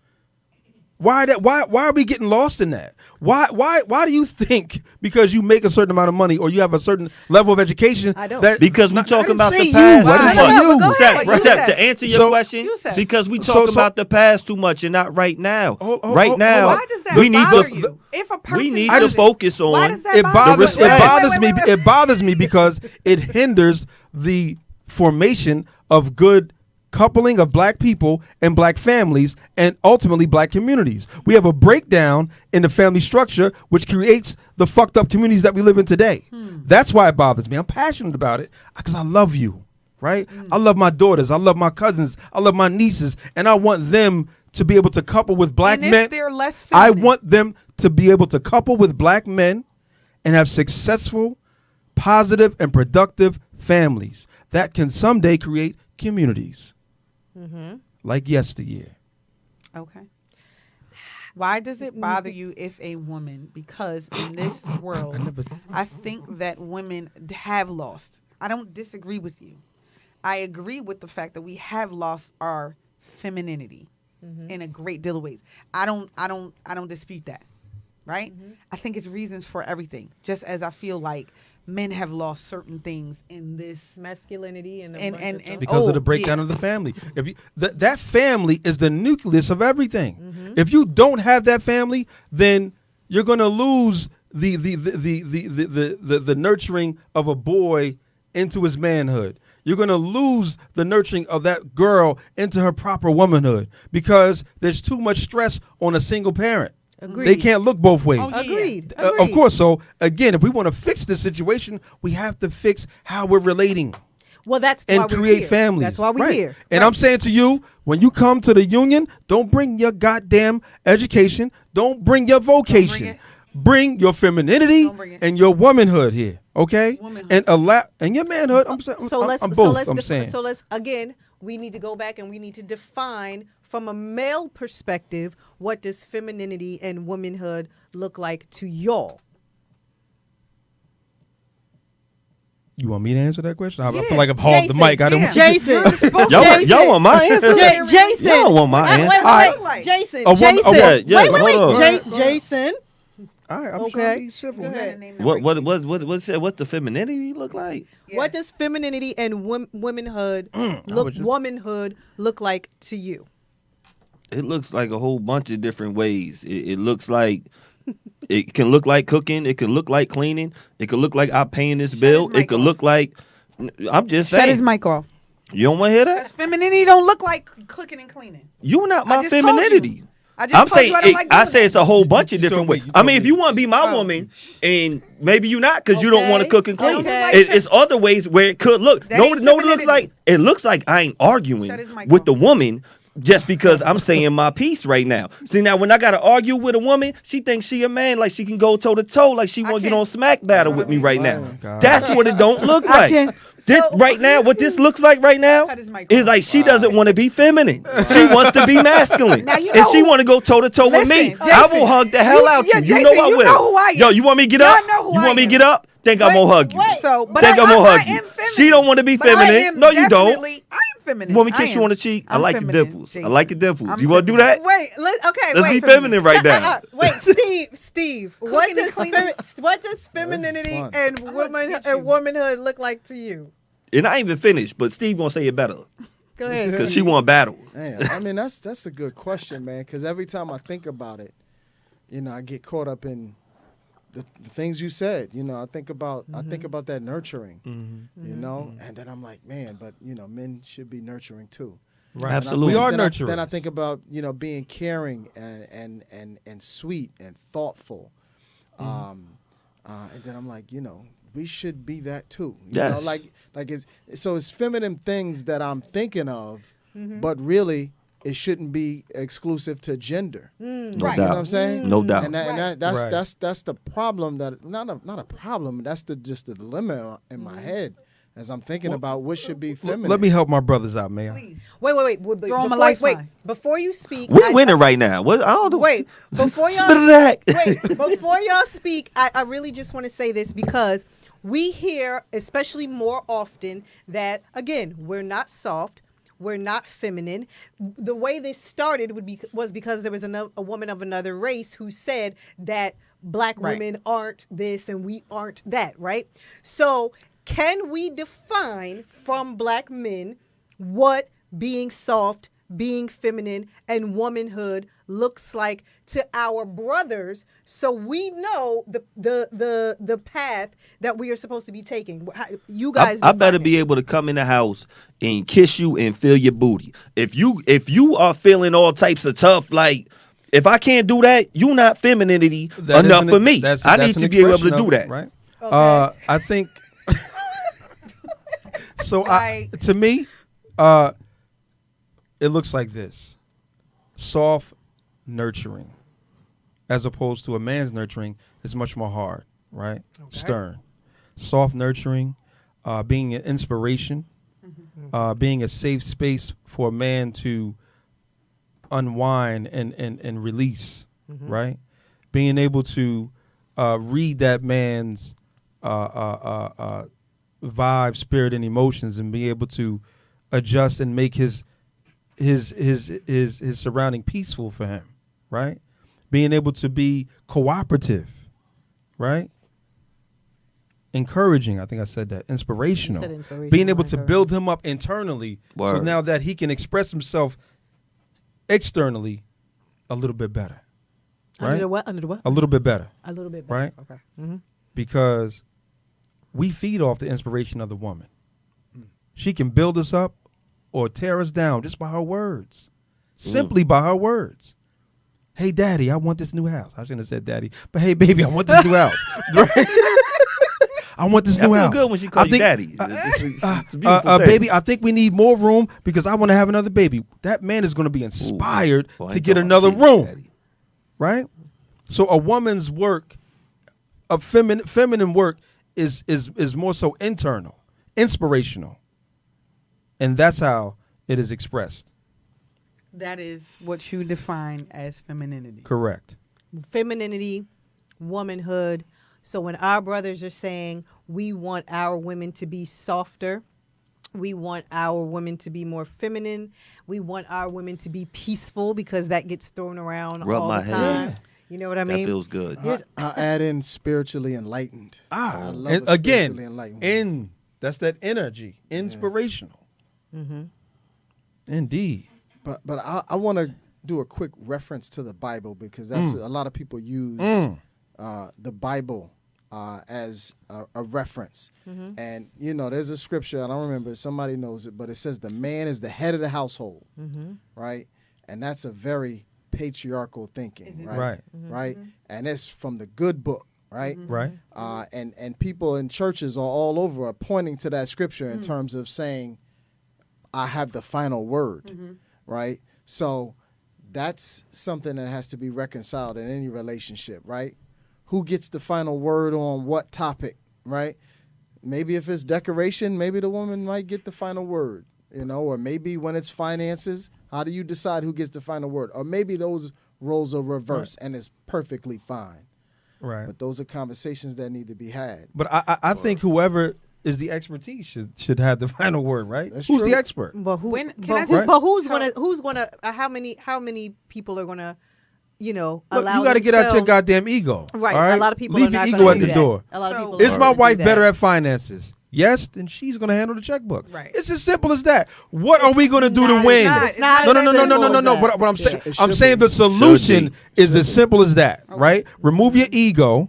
Why are we getting lost in that? Why do you think because you make a certain amount of money or you have a certain level of education because we talking about the past too much? To answer your question, because we talk about the past too much and not right now. Right now, why does that bother you? If a person we need to focus on. Why does that bother you? It bothers me because it hinders the formation of good coupling of black people and black families and ultimately black communities. We have a breakdown in the family structure which creates the fucked up communities that we live in today. That's why it bothers me. I'm passionate about it because I love you, right? I love my daughters. I love my cousins. I love my nieces. And I want them to be able to couple with black men. If they're less feminine. I want them to be able to couple with black men and have successful, positive, and productive families that can someday create communities. like yesteryear. Okay. Why does it bother you if a woman, because in this world, I think that women have lost. I don't disagree with you. I agree with the fact that we have lost our femininity in a great deal of ways. I don't dispute that. Right? I think it's reasons for everything. Just as I feel like men have lost certain things in this masculinity and because of the breakdown of the family. If you that family is the nucleus of everything. If you don't have that family, then you're going to lose the nurturing of a boy into his manhood. You're going to lose the nurturing of that girl into her proper womanhood because there's too much stress on a single parent. Agreed. They can't look both ways. Oh, yeah. Agreed. Of course. So again, if we want to fix this situation, we have to fix how we're relating. Well, that's and why we're create here. families. That's why we're here. And I'm saying to you, when you come to the union, don't bring your goddamn education. Don't bring your vocation. Bring your femininity and your womanhood here, okay? And your manhood. I'm saying. So let's again. We need to go back and we need to define from a male perspective, what does femininity and womanhood look like to y'all? You want me to answer that question? I feel like I've hogged the mic. I don't Jason. Y'all want my answer? Jason. Y'all want my answer? Wait. Jason. Wait. Jason. All right, I'm okay. trying to be civil. What's the femininity look like? Yeah. What does femininity and womanhood look like to you? It looks like a whole bunch of different ways. It looks like it can look like cooking. It can look like cleaning. It could look like I'm paying this bill. It could look like I'm just saying. Shut his mic off. You don't want to hear that? Because femininity don't look like cooking and cleaning. You're not my femininity. I'm saying I say it's a whole bunch of different ways. I mean, if you want to be my woman, and maybe you not because you don't want to cook and clean. It's other ways where it could look. No, it looks like. It looks like I ain't arguing with the woman just because I'm saying my piece right now. See, now when I got to argue with a woman, she thinks she a man, like she can go toe to toe, like she want to get on smack battle with me right now. That's what it don't look like. Right now, what this looks like right now is like she doesn't want to be feminine. She wants to be masculine. And she want to go toe to toe with me. I will hug the hell out you. You know I will. Know who I am. Yo, you want me to get up? You want me to get up? Think I'm going to hug you. Think I'm going to hug you. She don't want to be feminine. No, you don't. I am feminine. You want me to kiss you on the cheek? I like the dimples. I like the dimples. You want to do that? Wait, let's be feminine right now. Wait, Steve. What does femininity and womanhood look like to you? And I ain't even finished, but Steve gonna say it better. Go ahead. Because she want battle. Man, I mean, that's a good question, man. Because every time I think about it, I get caught up in the things you said. I think about that nurturing. And then I'm like, man, but men should be nurturing too. Right. Absolutely, we are nurturing. Then I think about being caring and sweet and thoughtful. And then I'm like, we should be that too. Yes. It's feminine things that I'm thinking of, but really it shouldn't be exclusive to gender. No doubt. You know what I'm saying? No doubt. And that's the problem that not a problem. That's just the dilemma in my head as I'm thinking about what should be feminine. Let me help my brothers out, man. Wait. Throw him a lifeline. Wait, before you speak, we're winning right now. What? I don't know. Wait, before y'all speak, I really just want to say this because we hear, especially more often, that again we're not soft, we're not feminine. The way this started was because there was a woman of another race who said that black women aren't this and we aren't that, right? So can we define from black men what being soft, being feminine, and womanhood looks like to our brothers, so we know the path that we are supposed to be taking? You guys, I better be able to come in the house and kiss you and feel your booty. If you are feeling all types of tough, like if I can't do that, you're not femininity enough for me. I need to be able to do that. Right? Okay. I think. So to me, it looks like this: soft nurturing, as opposed to a man's nurturing, is much more hard, right? Okay. Stern. Soft nurturing, being an inspiration, being a safe space for a man to unwind and release, right? Being able to read that man's vibe, spirit, and emotions, and be able to adjust and make his surrounding peaceful for him, right? Being able to be cooperative, right? Encouraging, I think I said that. Inspirational. You said inspirational. Being able to build him up internally, so now that he can express himself externally a little bit better. Right? Under the what? Under the what? A little bit better. A little bit better. Right? Okay. Mm-hmm. Because we feed off the inspiration of the woman. She can build us up or tear us down just by her words. Simply by her words. Hey, daddy, I want this new house. I shouldn't have said daddy. But hey, baby, I want this new house. Right? I want this new house. I feel good when she calls you daddy. It's a beautiful thing. Baby, I think we need more room because I want to have another baby. That man is going to be inspired to get another room. Daddy. Right? So a woman's work, a feminine work is more so internal, inspirational. And that's how it is expressed. That is what you define as femininity. Correct. Femininity, womanhood. So when our brothers are saying we want our women to be softer, we want our women to be more feminine, we want our women to be peaceful, because that gets thrown around all the time. You know what I mean? That feels good. I'll add in spiritually enlightened. I love it, again, enlightened. That's that energy, inspirational. Mm-hmm. Indeed. But I want to do a quick reference to the Bible, because that's a lot of people use the Bible as a reference. Mm-hmm. And, you know, there's a scripture, I don't remember, somebody knows it, but it says the man is the head of the household, right? And that's a very patriarchal thinking, right? Right. Mm-hmm. Right? And it's from the good book, right? Right. And people in churches are all over are pointing to that scripture in terms of saying, I have the final word, right? So that's something that has to be reconciled in any relationship, right? Who gets the final word on what topic, right? Maybe if it's decoration, maybe the woman might get the final word, you know, or maybe when it's finances, how do you decide who gets the final word? Or maybe those roles are reversed and it's perfectly fine. Right. But those are conversations that need to be had. But I think whoever is the expertise should have the final word, right? That's Who's true. the expert? But who's gonna how many people are gonna, you know, allow you got to get out your goddamn ego. Right. All right? A lot of people leave are your not ego gonna at do the that. door. A lot of people Is are my gonna wife do better that. at finances? Yes, then she's gonna handle the checkbook. Right. It's as simple as that. What are we gonna do to win? It's not No. that. But I'm saying, the solution is as simple as that, right? Remove your ego,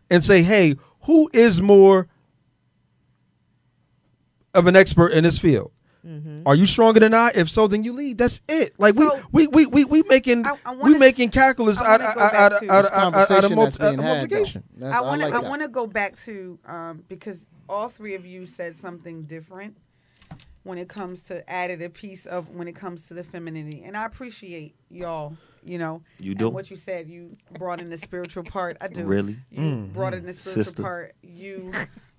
and say, hey, who is more of an expert in this field? Are you stronger than I? If so, then you lead. That's it. Like So, we making calculus out of multiplication. I want to go back to because all three of you said something different when it comes to added a piece of when it comes to the femininity, and I appreciate y'all. You know, you do. And what you said, you brought in the spiritual part. I do. Really? You brought in the spiritual part. You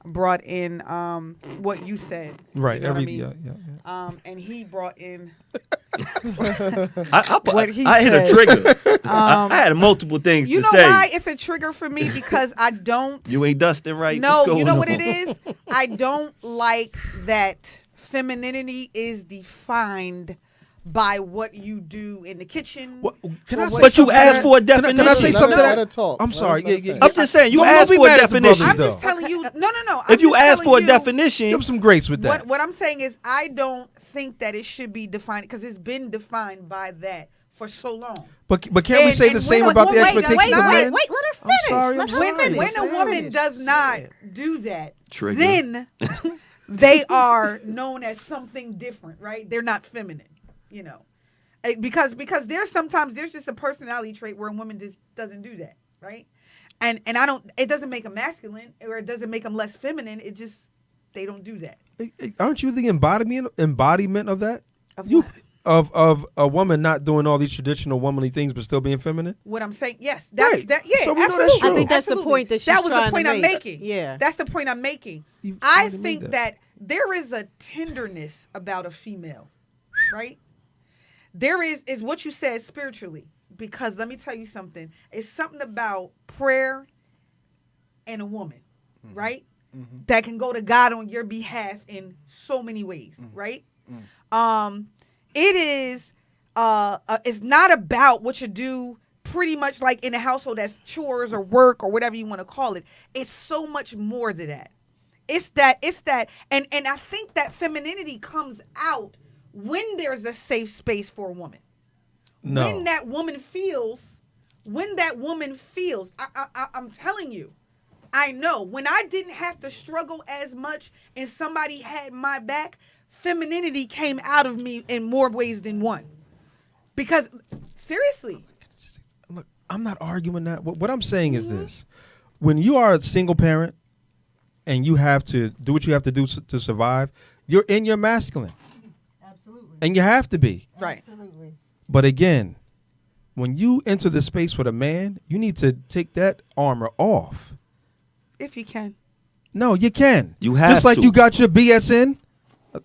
brought in what you said. Right. You know what I mean? Yeah. And he brought in I hit a trigger. I had multiple things you to know say. why it's a trigger for me? Because I don't. You ain't dusting right. No, What's you know going what on? it is? I don't like that femininity is defined by what you do in the kitchen. But you asked for a definition. Can I say something? Let her talk. I'm sorry. Yeah. I'm just saying you asked for a definition. I'm just telling you. No. If you ask for a definition, give some grace with that. What I'm saying is I don't think that it should be defined because it's been defined by that for so long. But can't we say the same about the expectations of men? Wait, let her finish. I'm sorry. When a woman does not do that, Trigger. then they are known as something different, right? They're not feminine, you know, because there's just a personality trait where a woman just doesn't do that, right? And it doesn't make them masculine or it doesn't make them less feminine. It just they don't do that. Aren't you the embodiment of that? Of what? Of a woman not doing all these traditional womanly things but still being feminine? What I'm saying, yes, that's right. that. Yeah, so we know absolutely. that's true. I think that's the point that she's that was the trying point to I'm make. making. Yeah, that's the point I'm making. You've I already think made that there is a tenderness about a female, right? There is what you said spiritually. Because let me tell you something. It's something about prayer and a woman, right? Mm-hmm. That can go to God on your behalf in so many ways, right? It is it's not about what you do pretty much like in a household that's chores or work or whatever you want to call it. It's so much more to that. It's that and I think that femininity comes out when there's a safe space for a woman. No. When that woman feels, I'm telling you, I know when I didn't have to struggle as much and somebody had my back, femininity came out of me in more ways than one. Because seriously, look, I'm not arguing that. What I'm saying is this: when you are a single parent and you have to do what you have to do to survive, you're in your masculine. Absolutely. And you have to be. Right. Absolutely. But again, when you enter the space with a man, you need to take that armor off. If you can. No, you can. You have Just like to. you got your BSN,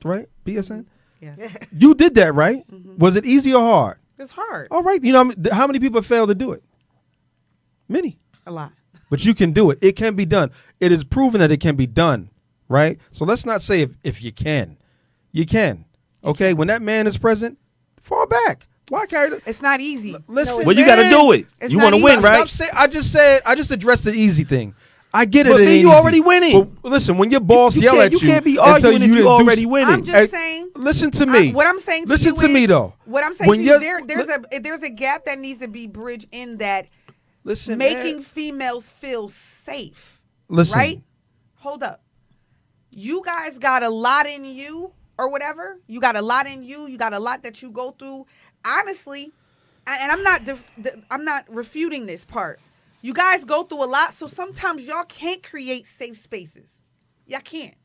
right? BSN? Yes. You did that, right? Mm-hmm. Was it easy or hard? It's hard. All right. You know how many people fail to do it? Many. A lot. But you can do it. It can be done. It is proven that it can be done, right? So let's not say if you can. You can. Okay? When that man is present, fall back. Why carry it? It's not easy. Listen, well, you got to do it. You want to win, right? I just addressed the easy thing. I get it. But man, you already winning. But listen, when your boss yell at you, you can't be arguing if you already winning. I'm just saying. Listen to me. What I'm saying. Listen to me though. What I'm saying to you, there's a gap that needs to be bridged in that. Listen, making females feel safe. Listen. Right? Hold up. You guys got a lot in you or whatever. You got a lot in you. You got a lot that you go through. Honestly, and I'm not refuting this part. You guys go through a lot, so sometimes y'all can't create safe spaces. Y'all can't.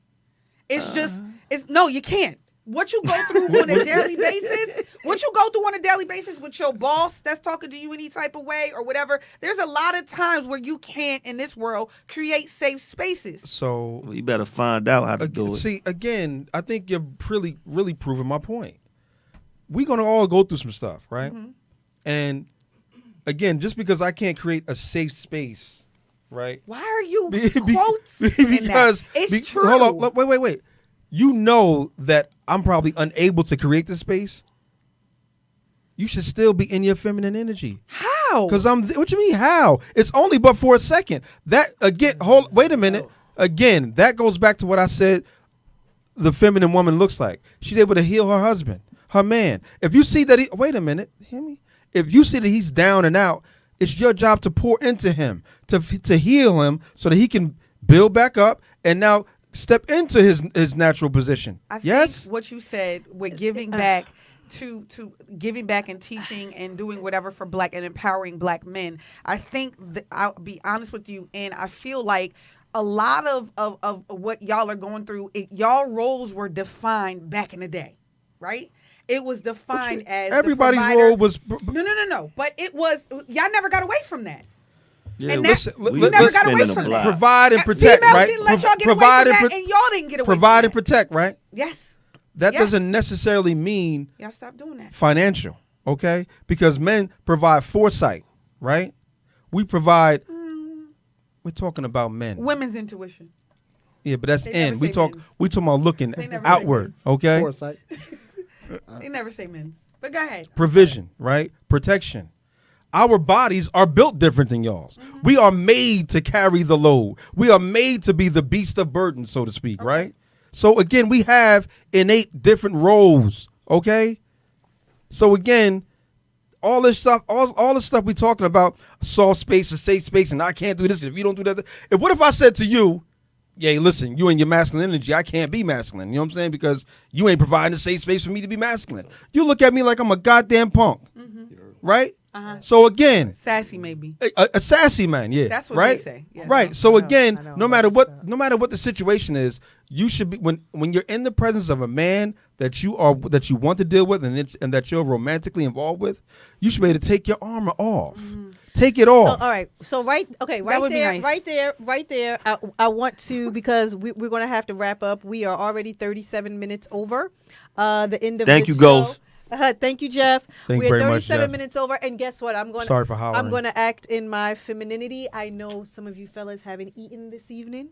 It's you can't. What you go through on a daily basis, with your boss that's talking to you any type of way or whatever, there's a lot of times where you can't, in this world, create safe spaces. So you better find out how to do it. See, again, I think you're really proving my point. We're going to all go through some stuff, right? Mm-hmm. And again, just because I can't create a safe space, right? Why are you quotes in that? It's true. Hold on. Wait. You know that I'm probably unable to create the space. You should still be in your feminine energy. How? Because what you mean how? It's only but for a second. That again, wait a minute. Again, that goes back to what I said the feminine woman looks like. She's able to heal her husband, her man. If you see that wait a minute, hear me? If you see that he's down and out, it's your job to pour into him, to heal him so that he can build back up and now step into his natural position. I think what you said with giving back to giving back and teaching and doing whatever for black and empowering black men. I think I'll be honest with you, and I feel like a lot of what y'all are going through, y'all roles were defined back in the day, right? It was defined as everybody's role was no. But it was y'all never got away from that. Yeah, and you never got away from that. Provide and protect, females right? Didn't let y'all get away from that, and y'all didn't get away provide from and protect, right? Yes. That doesn't necessarily mean y'all stop doing that. Financial, okay? Because men provide foresight, right? We provide. We're talking about men. Women's intuition. Yeah, but that's in. We talking about looking outward, okay? Foresight. They never say men's. But go ahead. Provision, right? Protection. Our bodies are built different than y'all's. Mm-hmm. We are made to carry the load. We are made to be the beast of burden, so to speak, right? So again, we have innate different roles, okay? So again, all this stuff, all the stuff we talking about, a soft space, a safe space, and I can't do this if you don't do that. What if I said to you, yeah, listen, you and your masculine energy, I can't be masculine. You know what I'm saying? Because you ain't providing a safe space for me to be masculine. You look at me like I'm a goddamn punk, right? Uh-huh. So again, sassy maybe a sassy man, yeah. That's what right? they say. Yeah, right. So again, no matter what the situation is, you should be when you're in the presence of a man that you want to deal with and that you're romantically involved with, you should be able to take your armor off. Mm-hmm. take it off. So, all right. So right there, nice. right there. I want to, because we're going to have to wrap up. We are already 37 minutes over the end of Thank this you, show. Ghost. Thank you, Jeff. Thank We're you very much, 37 Jeff. minutes over, and guess what? Sorry for hollering. I'm going to act in my femininity. I know some of you fellas haven't eaten this evening,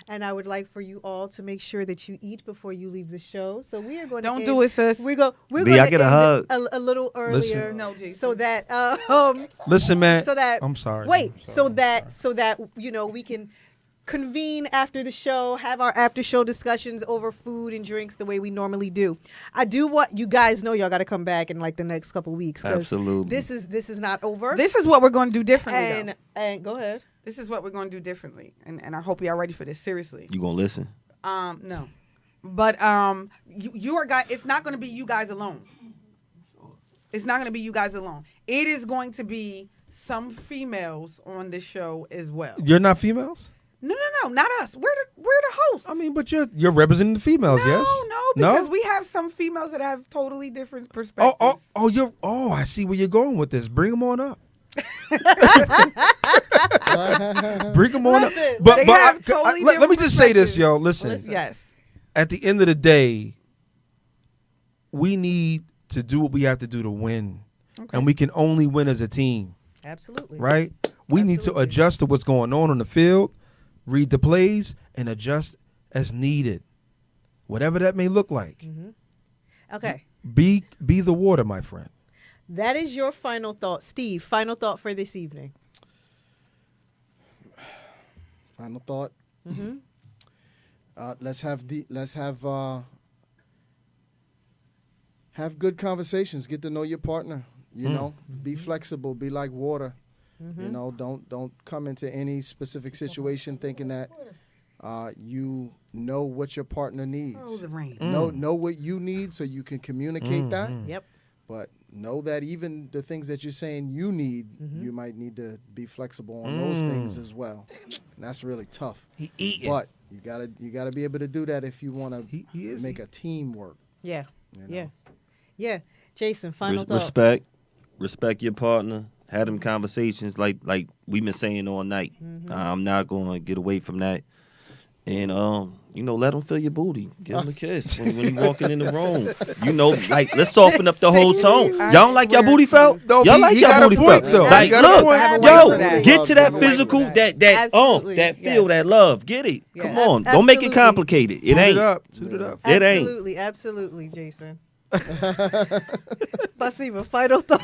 and I would like for you all to make sure that you eat before you leave the show. So we are going to Don't do it, sis. We're going I to get a hug. a little earlier. Listen. No, Jason. So that Listen, man. so that I'm sorry. Wait, I'm sorry. so that we can convene after the show, have our after show discussions over food and drinks the way we normally do. I do want you guys know y'all got to come back in like the next couple weeks. Absolutely. This is not over. This is what we're going to do differently. And go ahead. This is what we're going to do differently, and I hope y'all ready for this. Seriously. You gonna listen? No, but you are guys. It's not going to be you guys alone. It's not going to be you guys alone. It is going to be some females on this show as well. You're not females? No, not us. We're the hosts. I mean, but you're representing the females, yes? No, because we have some females that have totally different perspectives. I see where you're going with this. Bring them on up. Bring them on up. But let me just say this, yo. Listen. Yes. At the end of the day, we need to do what we have to do to win. Okay. And we can only win as a team. Absolutely. Right? We need to adjust to what's going on the field, read the plays, and adjust as needed. Whatever that may look like. Mm-hmm. Okay. Be the water, my friend. That is your final thought. Steve, final thought for this evening. Final thought. Mm-hmm. Let's have good conversations. Get to know your partner. You know, be flexible. Be like water. Mm-hmm. You know, don't come into any specific situation thinking that you know what your partner needs. Oh, the rain. Know what you need so you can communicate that. Yep. But know that even the things that you're saying you need, you might need to be flexible on those things as well. And that's really tough. But you gotta be able to do that if you want to make a team work. Yeah. You know? Yeah. Jason, final thought. Respect your partner. Have them conversations like we've been saying all night. Mm-hmm. I'm not going to get away from that. And, let them feel your booty. Give them a kiss when you walking in the room. Let's soften up the whole tone. Y'all don't like your booty felt? No, y'all like your booty felt. Though. Like, look, get to that physical, that feel, that love. Get it. Yeah, Come on. Don't make it complicated. It ain't. Toot it up. It ain't. Absolutely, Jason. Basiba, final thought.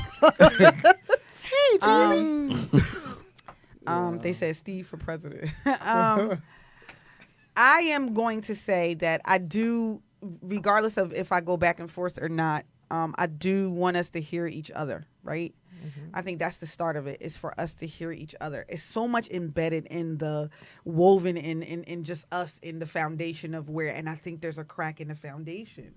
Hey, Jimmy. They said Steve for president. I am going to say that I do, regardless of if I go back and forth or not, I do want us to hear each other, right? Mm-hmm. I think that's the start of it, is for us to hear each other. It's so much embedded in the woven in just us in the foundation of where, and I think there's a crack in the foundation.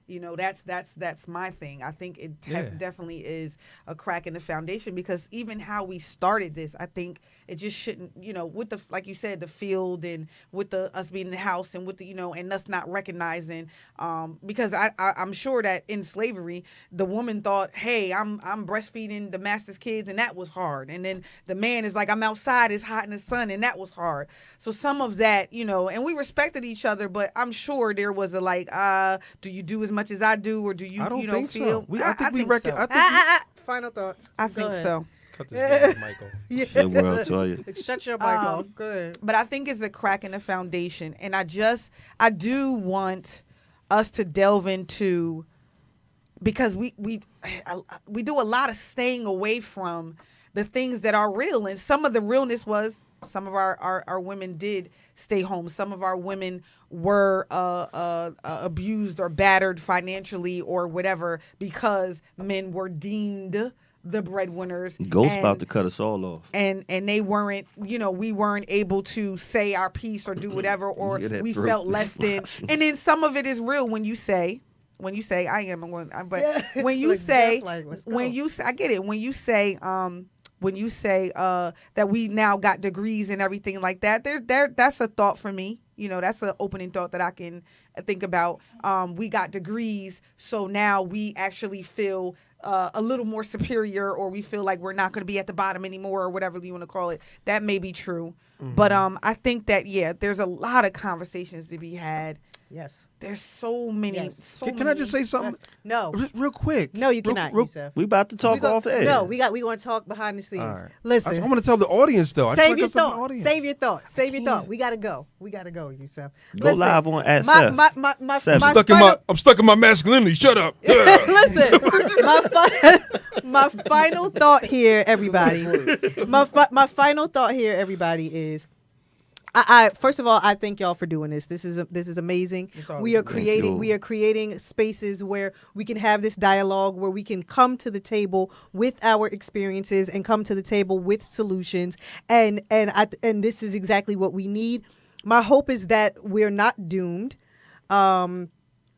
You know, that's my thing. I think it definitely is a crack in the foundation, because even how we started this, I think it just shouldn't, with the, like you said, the field and with us being in the house and with the, and us not recognizing, because I'm sure that in slavery, the woman thought, hey, I'm breastfeeding the master's kids, and that was hard. And then the man is like, I'm outside, it's hot in the sun, and that was hard. So some of that, and we respected each other, but I'm sure there was a do you do as much as I do, or do you, I don't think feel? So. I think we reckon. so. Final thoughts. I think so. Cut this Michael. Shit, where I'll tell you. Shut your mic off. Go ahead. But I think it's a crack in the foundation, and I do want us to delve into, because we do a lot of staying away from the things that are real, and some of the realness was some of our women did stay home. Some of our women were abused or battered financially or whatever, because men were deemed the breadwinners. Ghost about to cut us all off. And they weren't, we weren't able to say our piece or do whatever, or we felt less than. And then some of it is real when you say I am a woman, but when you say I get it. When you say that we now got degrees and everything like that, that's a thought for me. That's an opening thought that I can think about. We got degrees, so now we actually feel a little more superior, or we feel like we're not going to be at the bottom anymore, or whatever you want to call it. That may be true. Mm-hmm. But I think that, there's a lot of conversations to be had. Yes. There's so many. Yes. Can I just say something? Yes. No. Real quick. No, you cannot, Yusef. We about to talk off air. No, we want to talk behind the scenes. Right. Listen. I want to tell the audience, though. Save your thought. Save your thought. Save your thought. We got to go. Yusef. Go live on at I'm stuck in my masculinity. Shut up. Listen. My final thought here, everybody. My final thought here, everybody, is I first of all, I thank y'all for doing this. This is amazing. We are creating spaces where we can have this dialogue, where we can come to the table with our experiences and come to the table with solutions. And this is exactly what we need. My hope is that we're not doomed.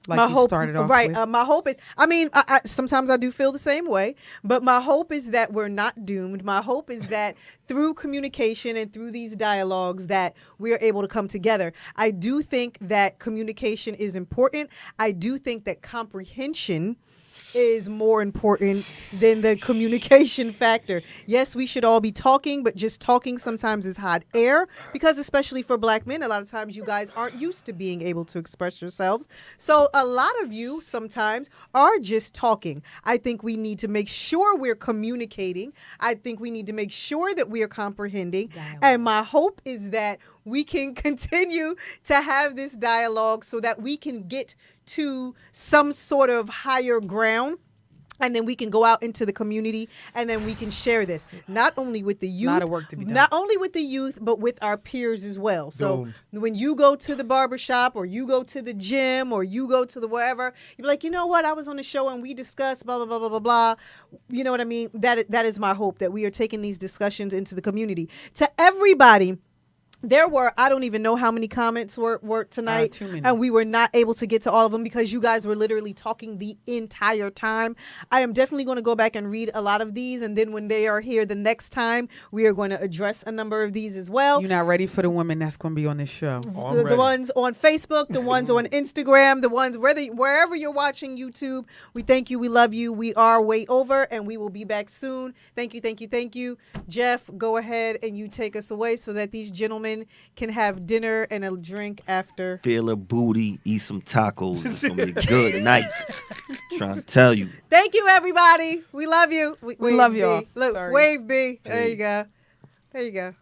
Like my hope, started off right. With. My hope is, I sometimes I do feel the same way, but my hope is that we're not doomed. My hope is that through communication and through these dialogues that we are able to come together. I do think that communication is important. I do think that comprehension is more important than the communication factor. Yes, we should all be talking, but just talking sometimes is hot air, because especially for black men, a lot of times you guys aren't used to being able to express yourselves. So a lot of you sometimes are just talking. I think we need to make sure we're communicating. I think we need to make sure that we are comprehending. And my hope is that we can continue to have this dialogue so that we can get to some sort of higher ground, and then we can go out into the community, and then we can share this not only with the youth, but with our peers as well. So when you go to the barbershop, or you go to the gym, or you go to the wherever, you're like, you know what, I was on the show and we discussed blah blah blah blah blah blah. You know what I mean? That is my hope, that we are taking these discussions into the community. To everybody, there were, I don't even know how many comments were tonight, too many. And we were not able to get to all of them because you guys were literally talking the entire time. I am definitely going to go back and read a lot of these, and then when they are here the next time, we are going to address a number of these as well. You're not ready for the women that's going to be on this show. The ones on Facebook, the ones on Instagram, the ones wherever you're watching YouTube. We thank you. We love you. We are way over, and we will be back soon. Thank you. Jeff, go ahead and you take us away so that these gentlemen can have dinner and a drink after. Feel a booty, eat some tacos. It's going to be good tonight. Trying to tell you. Thank you, everybody. We love you. We love y'all. Look, Sorry. wave B. There you go.